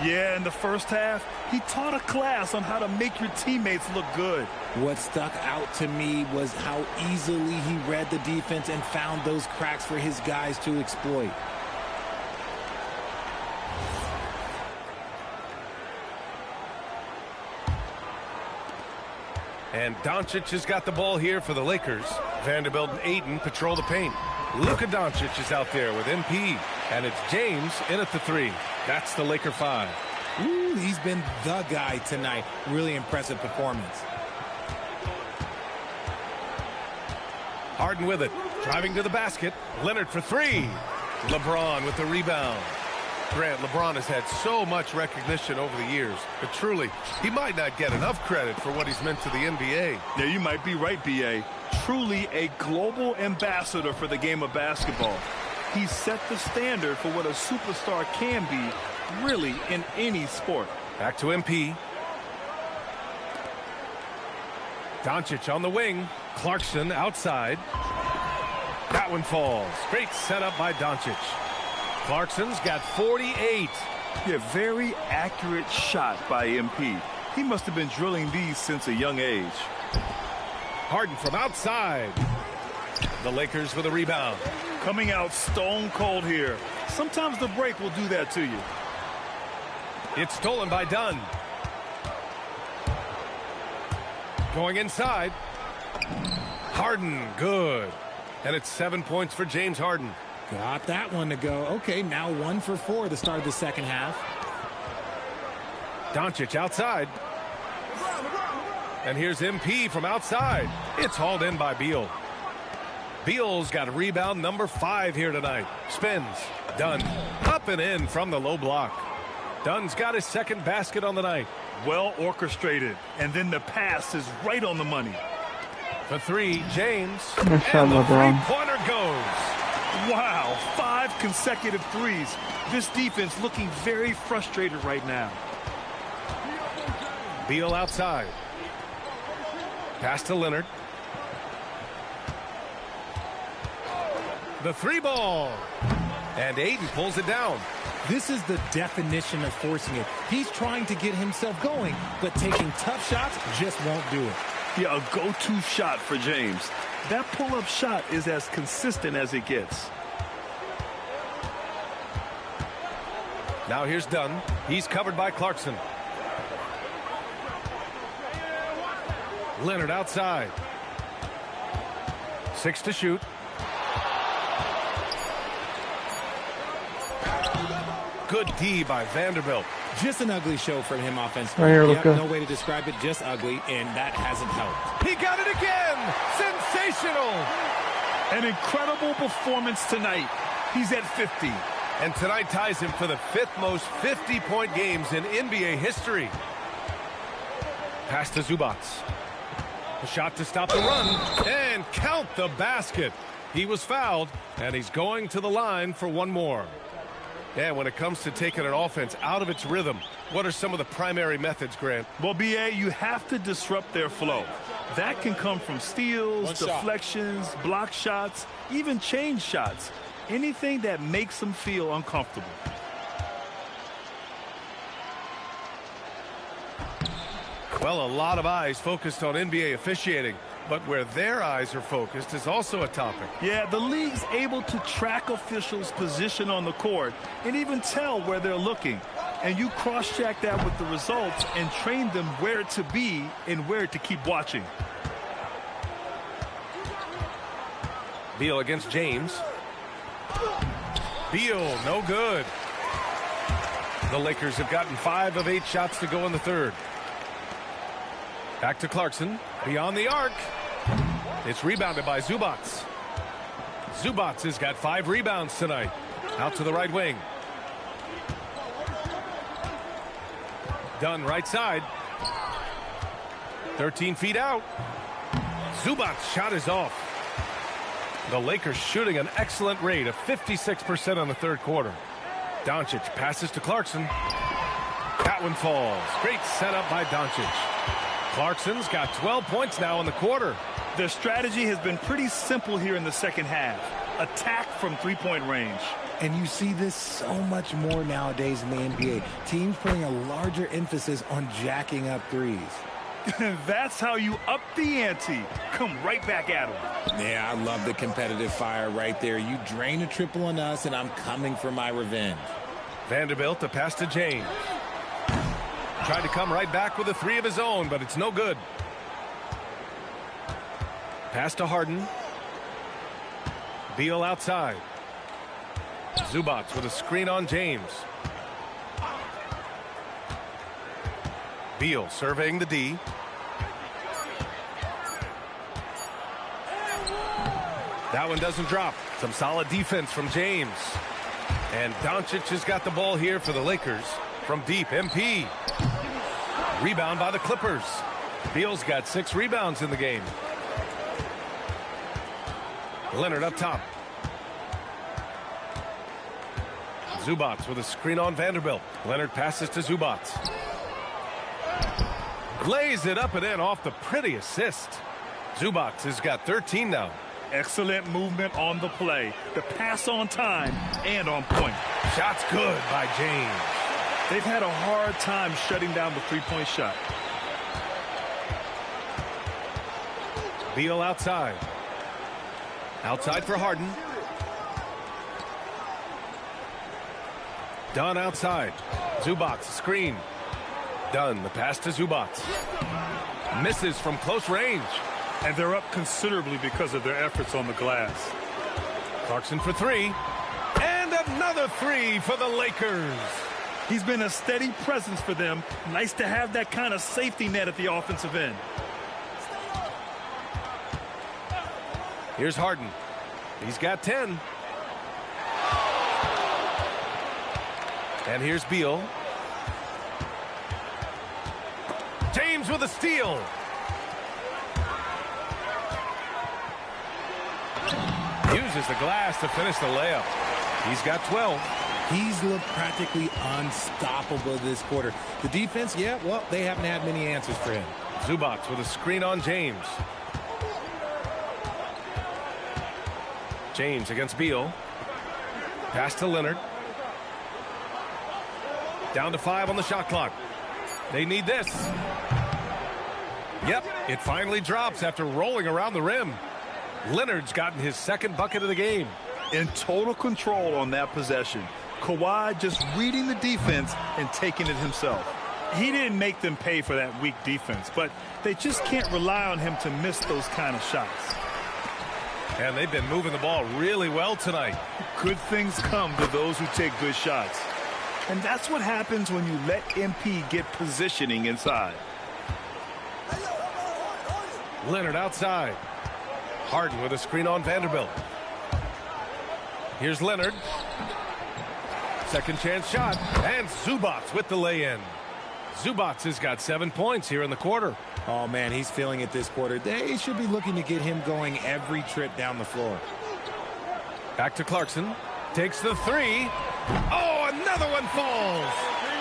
[SPEAKER 5] Yeah, in the first half, he taught a class on how to make your teammates look good.
[SPEAKER 6] What stuck out to me was how easily he read the defense and found those cracks for his guys to exploit.
[SPEAKER 4] And Doncic has got the ball here for the Lakers. Vanderbilt and Ayton patrol the paint. Luka Doncic is out there with MP. And it's James in at the 3. That's the Laker 5.
[SPEAKER 6] Ooh, he's been the guy tonight. Really impressive performance.
[SPEAKER 4] Harden with it. Driving to the basket. Leonard for 3. LeBron with the rebound. Grant, LeBron has had so much recognition over the years, but truly, he might not get enough credit for what he's meant to the NBA.
[SPEAKER 5] Yeah, you might be right, B.A. Truly a global ambassador for the game of basketball. He set the standard for what a superstar can be, really, in any sport.
[SPEAKER 4] Back to MP. Doncic on the wing. Clarkson outside. That one falls. Great setup by Doncic. Clarkson's got 48.
[SPEAKER 5] Yeah, very accurate shot by MP. He must have been drilling these since a young age.
[SPEAKER 4] Harden from outside. The Lakers with a rebound.
[SPEAKER 5] Coming out stone cold here. Sometimes the break will do that to you.
[SPEAKER 4] It's stolen by Dunn. Going inside. Harden, good. And it's 7 points for James Harden.
[SPEAKER 6] Got that one to go. Okay, now 1 for 4 to start the second half.
[SPEAKER 4] Doncic outside. And here's MP from outside. It's hauled in by Beal. Beal's got a rebound number 5 here tonight. Spins. Dunn. Up and in from the low block. Dunn's got his second basket on the night.
[SPEAKER 5] Well orchestrated. And then the pass is right on the money.
[SPEAKER 4] For 3, James.
[SPEAKER 9] Nice shot,
[SPEAKER 4] and the
[SPEAKER 9] LeBron.
[SPEAKER 4] three-pointer goes.
[SPEAKER 5] Wow, 5 consecutive threes. This defense looking very frustrated right now.
[SPEAKER 4] Beal outside. Pass to Leonard. The 3 ball. And Ayton pulls it down.
[SPEAKER 6] This is the definition of forcing it. He's trying to get himself going, but taking tough shots just won't do it.
[SPEAKER 5] Yeah, a go-to shot for James. That pull-up shot is as consistent as it gets.
[SPEAKER 4] Now here's Dunn. He's covered by Clarkson. Leonard outside. 6 to shoot. Good D by Vanderbilt.
[SPEAKER 6] Just an ugly show from him offensively.
[SPEAKER 9] Right here,
[SPEAKER 6] Yep,
[SPEAKER 9] Luka.
[SPEAKER 6] no way to describe it, just ugly, and that hasn't helped.
[SPEAKER 4] He got it again! Sensational!
[SPEAKER 5] An incredible performance tonight. He's at 50.
[SPEAKER 4] And tonight ties him for the 5th most 50-point games in NBA history. Pass to Zubac. A shot to stop the run. And count the basket. He was fouled, and he's going to the line for 1 more. And when it comes to taking an offense out of its rhythm, what are some of the primary methods, Grant?
[SPEAKER 5] Well, B.A., you have to disrupt their flow. That can come from steals, deflections, block shots, even change shots. Anything that makes them feel uncomfortable.
[SPEAKER 4] Well, a lot of eyes focused on NBA officiating, but where their eyes are focused is also a topic.
[SPEAKER 5] Yeah, the league's able to track officials' position on the court and even tell where they're looking. And you cross-check that with the results and train them where to be and where to keep watching.
[SPEAKER 4] Beal against James. Beal, no good. The Lakers have gotten 5 of 8 shots to go in the 3rd. Back to Clarkson. Beyond the arc. It's rebounded by Zubac. Zubac has got 5 rebounds tonight. Out to the right wing. Dunn right side. 13 feet out. Zubac's shot is off. The Lakers shooting an excellent rate of 56% on the 3rd quarter. Doncic passes to Clarkson. That one falls. Great setup by Doncic. Clarkson's got 12 points now in the quarter.
[SPEAKER 5] Their strategy has been pretty simple here in the second half. Attack from 3-point range.
[SPEAKER 6] And you see this so much more nowadays in the NBA. Teams putting a larger emphasis on jacking up threes.
[SPEAKER 5] That's how you up the ante. Come right back at them.
[SPEAKER 6] Yeah, I love the competitive fire right there. You drain a triple on us, and I'm coming for my revenge.
[SPEAKER 4] Vanderbilt to pass to James. Tried to come right back with a three of his own, but it's no good. Pass to Harden. Beal outside. Zubac with a screen on James. Beal surveying the D. That one doesn't drop. Some solid defense from James. And Doncic has got the ball here for the Lakers. From deep, MP. Rebound by the Clippers. Beal's got 6 rebounds in the game. Leonard up top. Zubac with a screen on Vanderbilt. Leonard passes to Zubac. Lays it up and in off the pretty assist. Zubac has got 13 now.
[SPEAKER 5] Excellent movement on the play. The pass on time and on point.
[SPEAKER 4] Shot's good by James.
[SPEAKER 5] They've had a hard time shutting down the three-point shot.
[SPEAKER 4] Beal outside. Outside for Harden. Dunn outside. Zubac screen. Dunn, the pass to Zubac. Misses from close range.
[SPEAKER 5] And they're up considerably because of their efforts on the glass.
[SPEAKER 4] Clarkson for 3. And another 3 for the Lakers.
[SPEAKER 5] He's been a steady presence for them. Nice to have that kind of safety net at the offensive end.
[SPEAKER 4] Here's Harden. He's got 10. And here's Beal. James with a steal. Uses the glass to finish the layup. He's got 12.
[SPEAKER 6] He's looked practically unstoppable this quarter. The defense, yeah, well, they haven't had many answers for him.
[SPEAKER 4] Zubac with a screen on James. James against Beal. Pass to Leonard. Down to 5 on the shot clock. They need this. Yep, it finally drops after rolling around the rim. Leonard's gotten his 2nd bucket of the game.
[SPEAKER 5] In total control on that possession. Kawhi just reading the defense and taking it himself. He didn't make them pay for that weak defense, but they just can't rely on him to miss those kind of shots.
[SPEAKER 4] And they've been moving the ball really well tonight.
[SPEAKER 5] Good things come to those who take good shots. And that's what happens when you let MP get positioning inside.
[SPEAKER 4] Leonard outside. Harden with a screen on Vanderbilt. Here's Leonard. Second chance shot. And Zubac with the lay-in. Zubac has got 7 points here in the quarter.
[SPEAKER 6] Oh, man, he's feeling it this quarter. They should be looking to get him going every trip down the floor.
[SPEAKER 4] Back to Clarkson. Takes the 3. Oh, another one falls.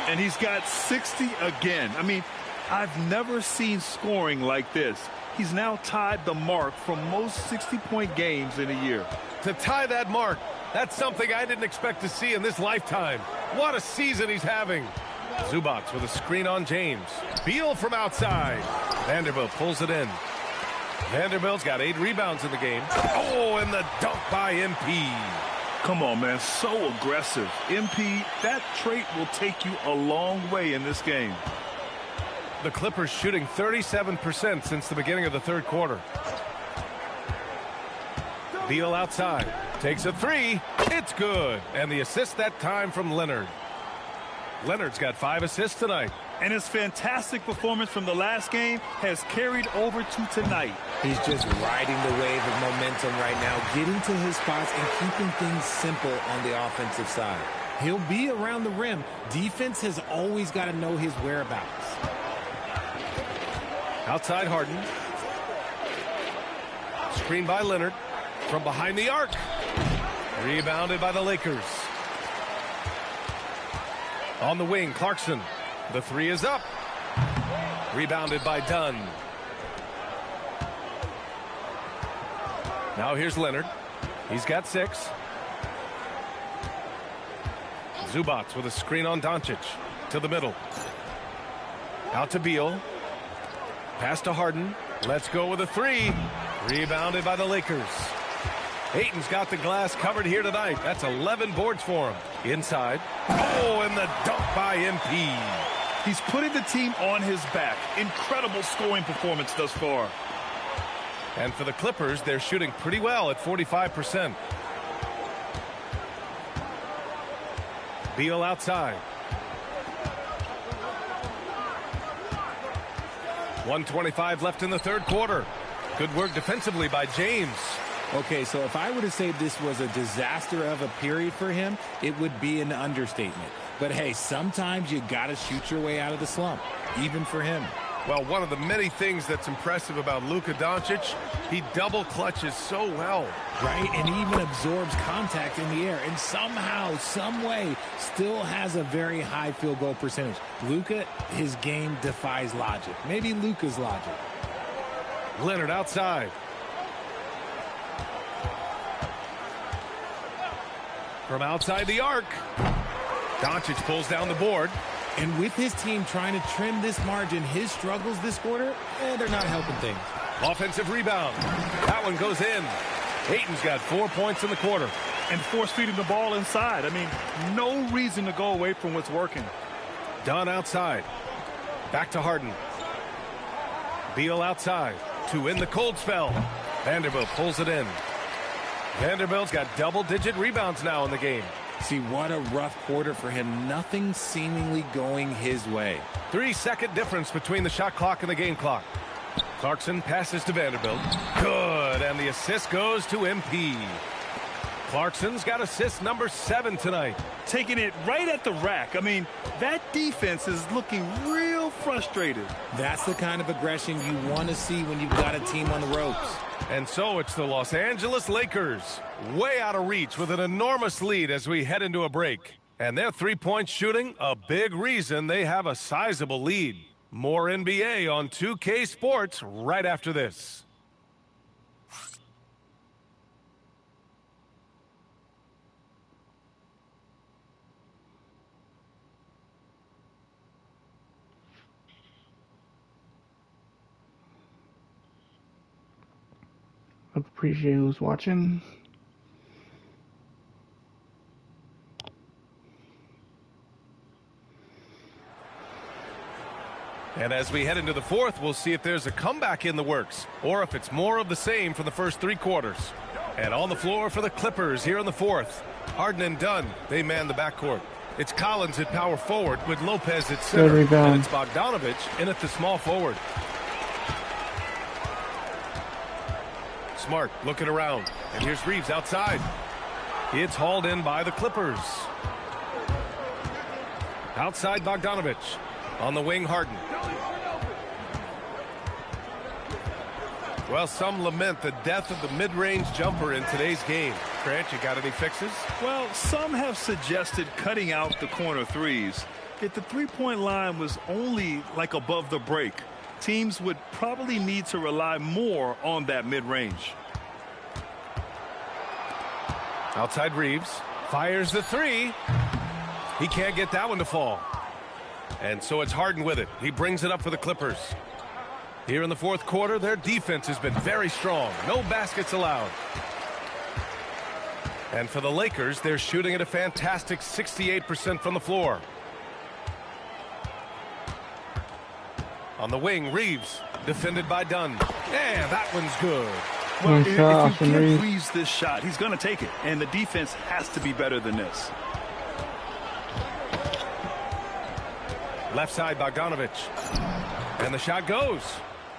[SPEAKER 5] And he's got 60 again. I mean, I've never seen scoring like this. He's now tied the mark for most 60-point games in a year.
[SPEAKER 4] To tie that mark, that's something I didn't expect to see in this lifetime. What a season he's having. Zubac with a screen on James. Beal from outside. Vanderbilt pulls it in. Vanderbilt's got 8 rebounds in the game. Oh, and the dunk by MP.
[SPEAKER 5] Come on, man, so aggressive. MP, that trait will take you a long way in this game.
[SPEAKER 4] The Clippers shooting 37% since the beginning of the 3rd quarter. Beal outside. Takes a 3. It's good. And the assist that time from Leonard. Leonard's got 5 assists tonight.
[SPEAKER 5] And his fantastic performance from the last game has carried over to tonight.
[SPEAKER 6] He's just riding the wave of momentum right now, getting to his spots and keeping things simple on the offensive side. He'll be around the rim. Defense has always got to know his whereabouts.
[SPEAKER 4] Outside Harden. Screen by Leonard. From behind the arc. Rebounded by the Lakers. On the wing, Clarkson. The 3 is up. Rebounded by Dunn. Now here's Leonard. He's got 6. Zubac with a screen on Doncic. To the middle. Out to Beal. Pass to Harden. Let's go with a three. Rebounded by the Lakers. Ayton's got the glass covered here tonight. That's 11 boards for him. Inside. Oh, and the dunk by MP.
[SPEAKER 5] He's putting the team on his back. Incredible scoring performance thus far.
[SPEAKER 4] And for the Clippers, they're shooting pretty well at 45%. Beal outside. 1:25 left in the third quarter. Good work defensively by James.
[SPEAKER 6] Okay, so if I were to say this was a disaster of a period for him, it would be an understatement. But hey, sometimes you got to shoot your way out of the slump, even for him.
[SPEAKER 4] Well, one of the many things that's impressive about Luka Doncic, he double clutches so well.
[SPEAKER 6] Right, and he even absorbs contact in the air, and somehow, some way, still has a very high field goal percentage. Luka, his game defies logic. Maybe Luka's logic.
[SPEAKER 4] Leonard outside. From outside the arc. Doncic pulls down the board.
[SPEAKER 6] And with his team trying to trim this margin, his struggles this quarter, they're not helping things.
[SPEAKER 4] Offensive rebound. That one goes in. Ayton's got 4 points in the quarter.
[SPEAKER 5] And force-feeding the ball inside. I mean, no reason to go away from what's working.
[SPEAKER 4] Dunn outside. Back to Harden. Beal outside to end the cold spell. Vanderbilt pulls it in. Vanderbilt's got double-digit rebounds now in the game.
[SPEAKER 6] See, what a rough quarter for him. Nothing seemingly going his way.
[SPEAKER 4] 3-second difference between the shot clock and the game clock. Clarkson passes to Vanderbilt. Good, and the assist goes to MP. Clarkson's got assist number 7 tonight.
[SPEAKER 5] Taking it right at the rack. I mean, that defense is looking real frustrated.
[SPEAKER 6] That's the kind of aggression you want to see when you've got a team on the ropes.
[SPEAKER 4] And so it's the Los Angeles Lakers, way out of reach with an enormous lead as we head into a break. And their three-point shooting, a big reason they have a sizable lead. More NBA on 2K Sports right after this.
[SPEAKER 9] Appreciate who's watching.
[SPEAKER 4] And as we head into the fourth, we'll see if there's a comeback in the works or if it's more of the same for the first 3 quarters. And on the floor for the Clippers here in the fourth, Harden and Dunn, they man the backcourt. It's Collins at power forward with Lopez at center. And it's Bogdanovich in at the small forward. Smart looking around. And here's Reeves outside. It's hauled in by the Clippers. Outside Bogdanovich. On the wing, Harden. Well, some lament the death of the mid-range jumper in today's game. Grant, you got any fixes?
[SPEAKER 5] Well, some have suggested cutting out the corner threes. If the three-point line was only like above the break, teams would probably need to rely more on that mid-range.
[SPEAKER 4] Outside Reeves. Fires the three. He can't get that one to fall. And so it's Harden with it. He brings it up for the Clippers. Here in the fourth quarter, their defense has been very strong. No baskets allowed. And for the Lakers, they're shooting at a fantastic 68% from the floor. On the wing, Reeves, defended by Dunn. And that one's good.
[SPEAKER 5] Well, if you give Reeves this shot, he's going to take it. And the defense has to be better than this.
[SPEAKER 4] Left side, Bogdanovich. And the shot goes.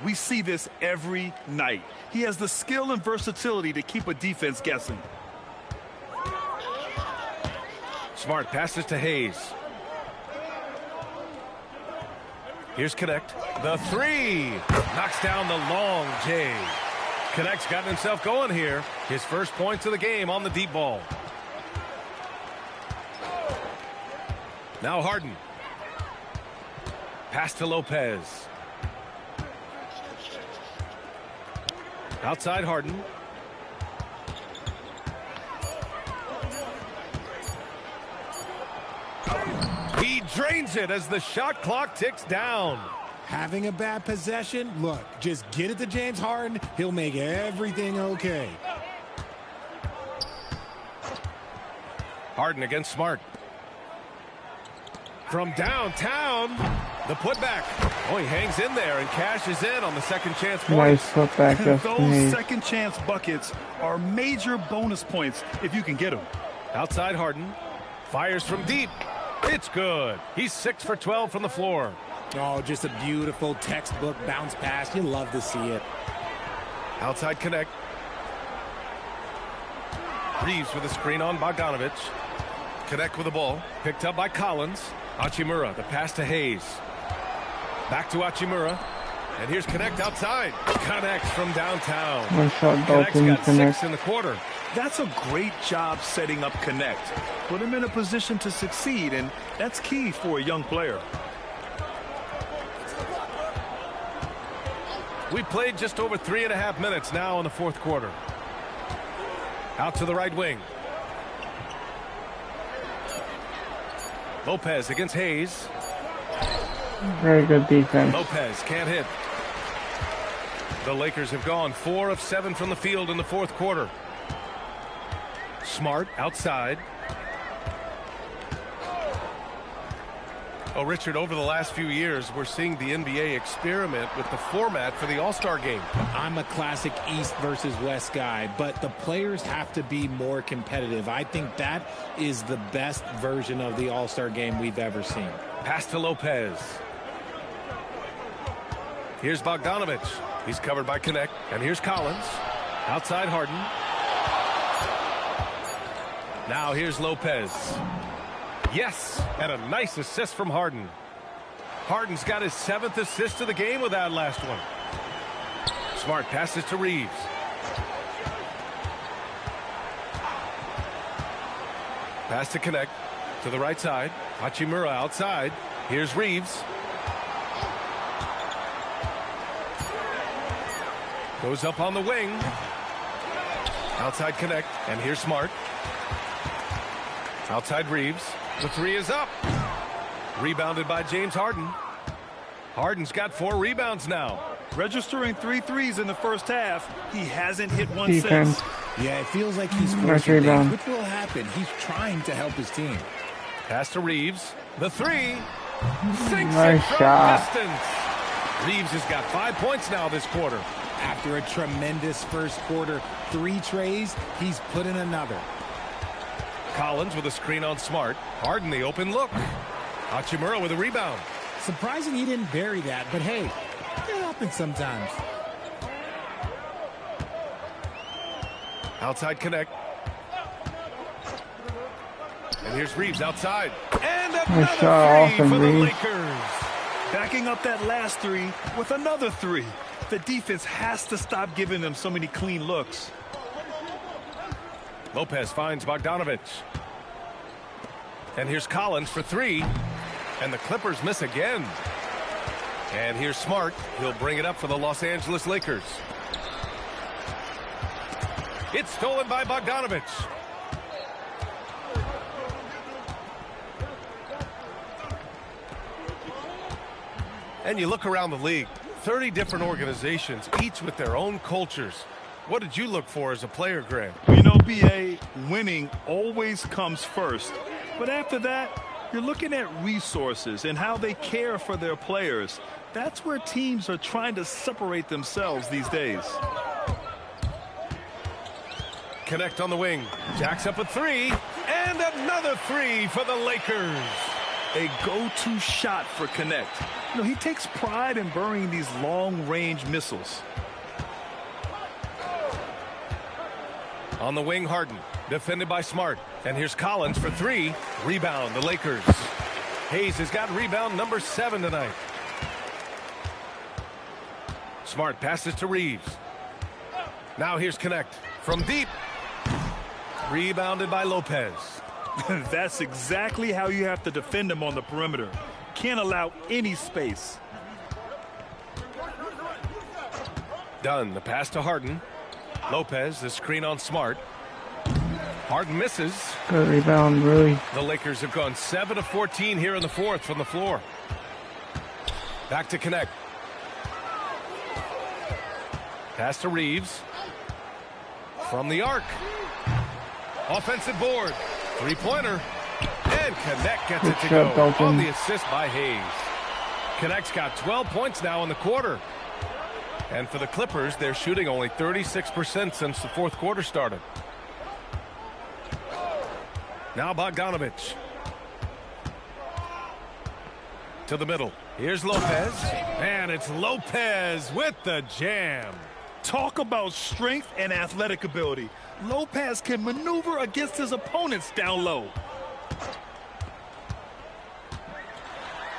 [SPEAKER 5] We see this every night. He has the skill and versatility to keep a defense guessing.
[SPEAKER 4] Smart passes to Hayes. Here's Connect. The three. Knocks down the long J. Connect's gotten himself going here. His first points of the game on the deep ball. Now Harden. Pass to Lopez. Outside Harden. He drains it as the shot clock ticks down.
[SPEAKER 6] Having a bad possession, look, just get it to James Harden. He'll make everything okay.
[SPEAKER 4] Harden against Smart. From downtown, the putback. Oh, he hangs in there and cashes in on the second chance point.
[SPEAKER 9] Nice putback.
[SPEAKER 5] Those second chance buckets are major bonus points if you can get them.
[SPEAKER 4] Outside Harden. Fires from deep. It's good. He's 6 for 12 from the floor.
[SPEAKER 6] Oh, just a beautiful textbook bounce pass. You love to see it.
[SPEAKER 4] Outside connect. Reeves with a screen on Bogdanovich. Connect with the ball. Picked up by Collins. Hachimura, the pass to Hayes. Back to Hachimura. And here's Connect outside. Connects from downtown.
[SPEAKER 9] Nice shot,
[SPEAKER 4] Connect's
[SPEAKER 9] Dalton.
[SPEAKER 4] got
[SPEAKER 9] Connect.
[SPEAKER 4] 6 in the quarter.
[SPEAKER 5] That's a great job setting up Connect. Put him in a position to succeed, and that's key for a young player.
[SPEAKER 4] We played just over 3.5 minutes now in the fourth quarter. Out to the right wing. Lopez against Hayes.
[SPEAKER 9] Very good defense.
[SPEAKER 4] Lopez can't hit. The Lakers have gone 4 of 7 from the field in the fourth quarter. Smart outside. Oh, Richard, over the last few years, we're seeing the NBA experiment with the format for the All-Star game.
[SPEAKER 6] I'm a classic East versus West guy, but the players have to be more competitive. I think that is the best version of the All-Star game we've ever seen.
[SPEAKER 4] Pass to Lopez. Here's Bogdanovich. He's covered by Connect. And here's Collins. Outside Harden. Now here's Lopez. Yes, and a nice assist from Harden. Harden's got his 7th assist of the game with that last one. Smart passes to Reeves. Pass to Connect to the right side. Hachimura outside. Here's Reeves. Goes up on the wing. Outside Connect, and here's Smart. Outside Reeves. The 3 is up. Rebounded by James Harden. Harden's got 4 rebounds now.
[SPEAKER 5] Registering 3 threes in the first half. He hasn't hit one
[SPEAKER 9] Defense.
[SPEAKER 5] since.
[SPEAKER 6] Yeah, it feels like he's
[SPEAKER 9] Nice
[SPEAKER 6] forcing
[SPEAKER 9] rebound.
[SPEAKER 6] things, which will happen. He's trying to help his team.
[SPEAKER 4] Pass to Reeves. The 3. Sinks
[SPEAKER 9] Nice
[SPEAKER 4] it from
[SPEAKER 9] shot.
[SPEAKER 4] distance. Reeves has got 5 points now this quarter.
[SPEAKER 6] After a tremendous first quarter, 3 trays, he's put in another.
[SPEAKER 4] Collins with a screen on Smart. Harden the open look. Hachimura with a rebound.
[SPEAKER 6] Surprising he didn't bury that, but hey, it happens sometimes.
[SPEAKER 4] Outside Connect. And here's Reeves outside. And another
[SPEAKER 9] Nice shot,
[SPEAKER 4] 3
[SPEAKER 9] awesome,
[SPEAKER 4] for the
[SPEAKER 9] Reeves.
[SPEAKER 4] Lakers.
[SPEAKER 5] Backing up that last 3 with another 3. The defense has to stop giving them so many clean looks.
[SPEAKER 4] Lopez finds Bogdanovich. And here's Collins for 3. And the Clippers miss again. And here's Smart. He'll bring it up for the Los Angeles Lakers. It's stolen by Bogdanovich. And you look around the league, 30 different organizations, each with their own cultures. What did you look for as a player, Graham?
[SPEAKER 5] You know, B.A., winning always comes first. But after that, you're looking at resources and how they care for their players. That's where teams are trying to separate themselves these days.
[SPEAKER 4] Connect on the wing. Jacks up a 3. And another 3 for the Lakers.
[SPEAKER 5] A go-to shot for Connect. You know, he takes pride in burying these long-range missiles.
[SPEAKER 4] On the wing, Harden. Defended by Smart. And here's Collins for 3. Rebound, the Lakers. Hayes has got rebound number 7 tonight. Smart passes to Reeves. Now here's Connect. From deep. Rebounded by Lopez.
[SPEAKER 5] That's exactly how you have to defend him on the perimeter. Can't allow any space.
[SPEAKER 4] Done. The pass to Harden. Lopez, the screen on Smart. Harden misses.
[SPEAKER 9] Good rebound, really.
[SPEAKER 4] The Lakers have gone 7 of 14 here in the fourth from the floor. Back to connect. Pass to Reeves. From the arc. Offensive board. Three-pointer. And Connect gets it to go on the assist by Hayes. Connect's got 12 points now in the quarter. And for the Clippers, they're shooting only 36% since the fourth quarter started. Now Bogdanovich. To the middle. Here's Lopez. And it's Lopez with the jam.
[SPEAKER 5] Talk about strength and athletic ability. Lopez can maneuver against his opponents down low.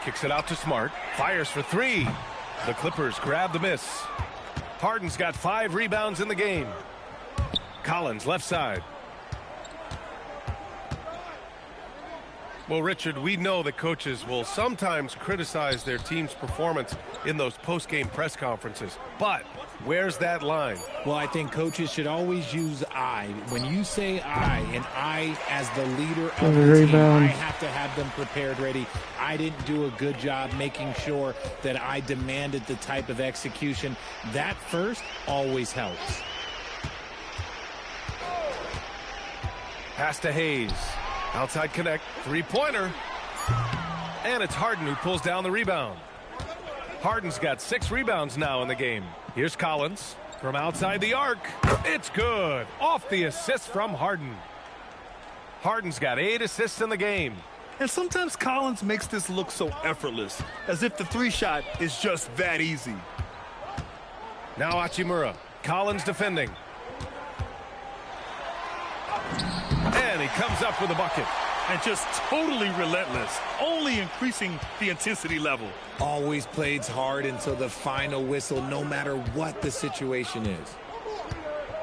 [SPEAKER 4] Kicks it out to Smart. Fires for three. The Clippers grab the miss. Harden's got 5 rebounds in the game. Collins left side. Well, Richard, we know that coaches will sometimes criticize their team's performance in those post-game press conferences. But where's that line?
[SPEAKER 6] Well, I think coaches should always use I. When you say I, and I as the leader of the team, I have to have them prepared ready. I didn't do a good job making sure that I demanded the type of execution. That first always helps.
[SPEAKER 4] Pass to Hayes. Outside Connect, three-pointer. And it's Harden who pulls down the rebound. Harden's got 6 rebounds now in the game. Here's Collins from outside the arc. It's good. Off the assist from Harden. Harden's got 8 assists in the game.
[SPEAKER 5] And sometimes Collins makes this look so effortless, as if the 3-shot is just that easy.
[SPEAKER 4] Now Hachimura. Collins defending. And he comes up with a bucket.
[SPEAKER 5] And just totally relentless, only increasing the intensity level.
[SPEAKER 6] Always plays hard until the final whistle, no matter what the situation is.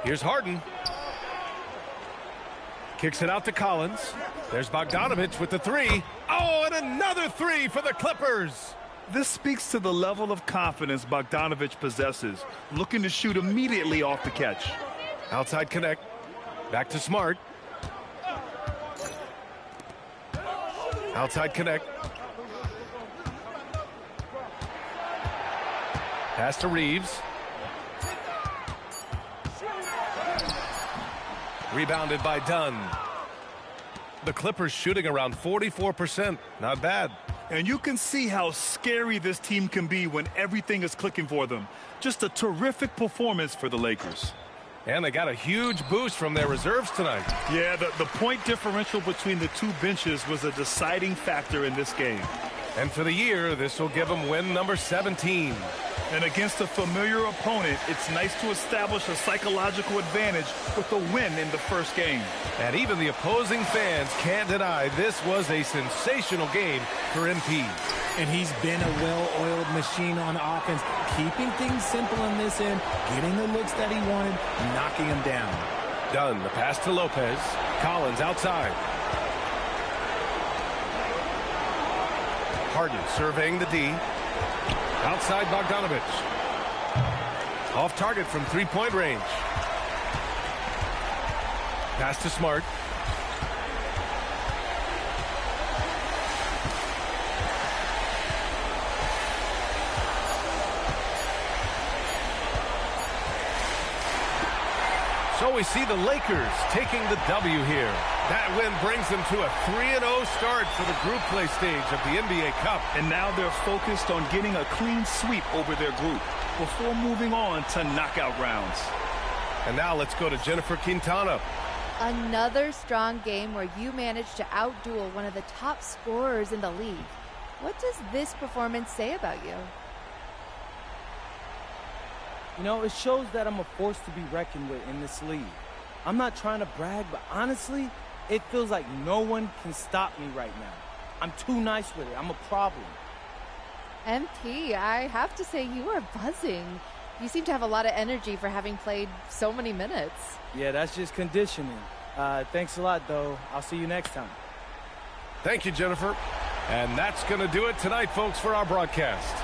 [SPEAKER 4] Here's Harden. Kicks it out to Collins. There's Bogdanovich with the 3. Oh, and another 3 for the Clippers.
[SPEAKER 5] This speaks to the level of confidence Bogdanovich possesses, looking to shoot immediately off the catch.
[SPEAKER 4] Outside Connect. Back to Smart. Outside Connect. Pass to Reeves. Rebounded by Dunn. The Clippers shooting around 44%. Not bad.
[SPEAKER 5] And you can see how scary this team can be when everything is clicking for them. Just a terrific performance for the Lakers.
[SPEAKER 4] And they got a huge boost from their reserves tonight.
[SPEAKER 5] Yeah, the point differential between the two benches was a deciding factor in this game.
[SPEAKER 4] And for the year, this will give them win number 17.
[SPEAKER 5] And against a familiar opponent, it's nice to establish a psychological advantage with a win in the first game.
[SPEAKER 4] And even the opposing fans can't deny this was a sensational game for MP.
[SPEAKER 6] And he's been a well-oiled machine on offense, keeping things simple on this end, getting the looks that he wanted, knocking them down.
[SPEAKER 4] Dunn, the pass to Lopez. Collins outside. Harden surveying the D. Outside Bogdanovich. Off target from three-point range. Pass to Smart. So we see the Lakers taking the W here. That win brings them to a 3-0 start for the group play stage of the NBA Cup.
[SPEAKER 5] And now they're focused on getting a clean sweep over their group before moving on to knockout rounds.
[SPEAKER 4] And now let's go to Jennifer Quintana.
[SPEAKER 13] Another strong game where you managed to outduel one of the top scorers in the league. What does this performance say about you?
[SPEAKER 2] You know, it shows that I'm a force to be reckoned with in this league. I'm not trying to brag, but honestly, it feels like no one can stop me right now. I'm too nice with it. I'm a problem.
[SPEAKER 13] MT, I have to say you are buzzing. You seem to have a lot of energy for having played so many minutes.
[SPEAKER 2] Yeah, that's just conditioning. Thanks a lot, though. I'll see you next time.
[SPEAKER 4] Thank you, Jennifer. And that's going to do it tonight, folks, for our broadcast.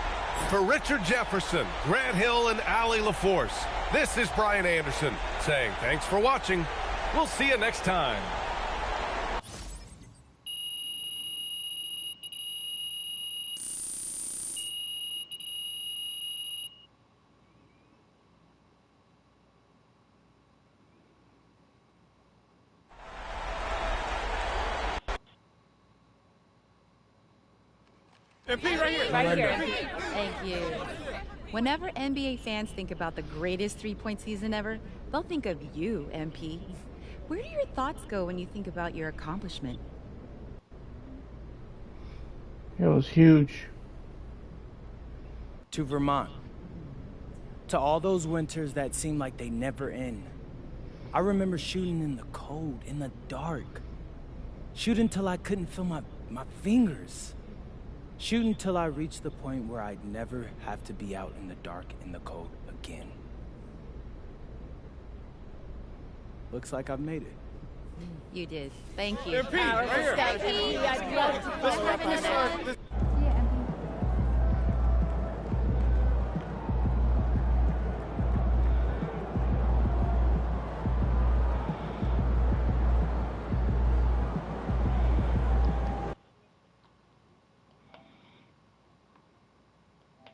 [SPEAKER 4] For Richard Jefferson, Grant Hill, and Allie LaForce, this is Brian Anderson saying thanks for watching. We'll see you next time.
[SPEAKER 10] MP right here.
[SPEAKER 14] Right here. Thank you. Whenever NBA fans think about the greatest three-point season ever, they'll think of you, MP. Where do your thoughts go when you think about your accomplishment?
[SPEAKER 9] It was huge.
[SPEAKER 2] To Vermont. To all those winters that seemed like they never end. I remember shooting in the cold, in the dark. Shooting till I couldn't feel my fingers. Shooting till I reached the point where I'd never have to be out in the dark, in the cold again. Looks like I've made it.
[SPEAKER 14] You did. Thank you.
[SPEAKER 10] MP, right here.
[SPEAKER 14] I'd love to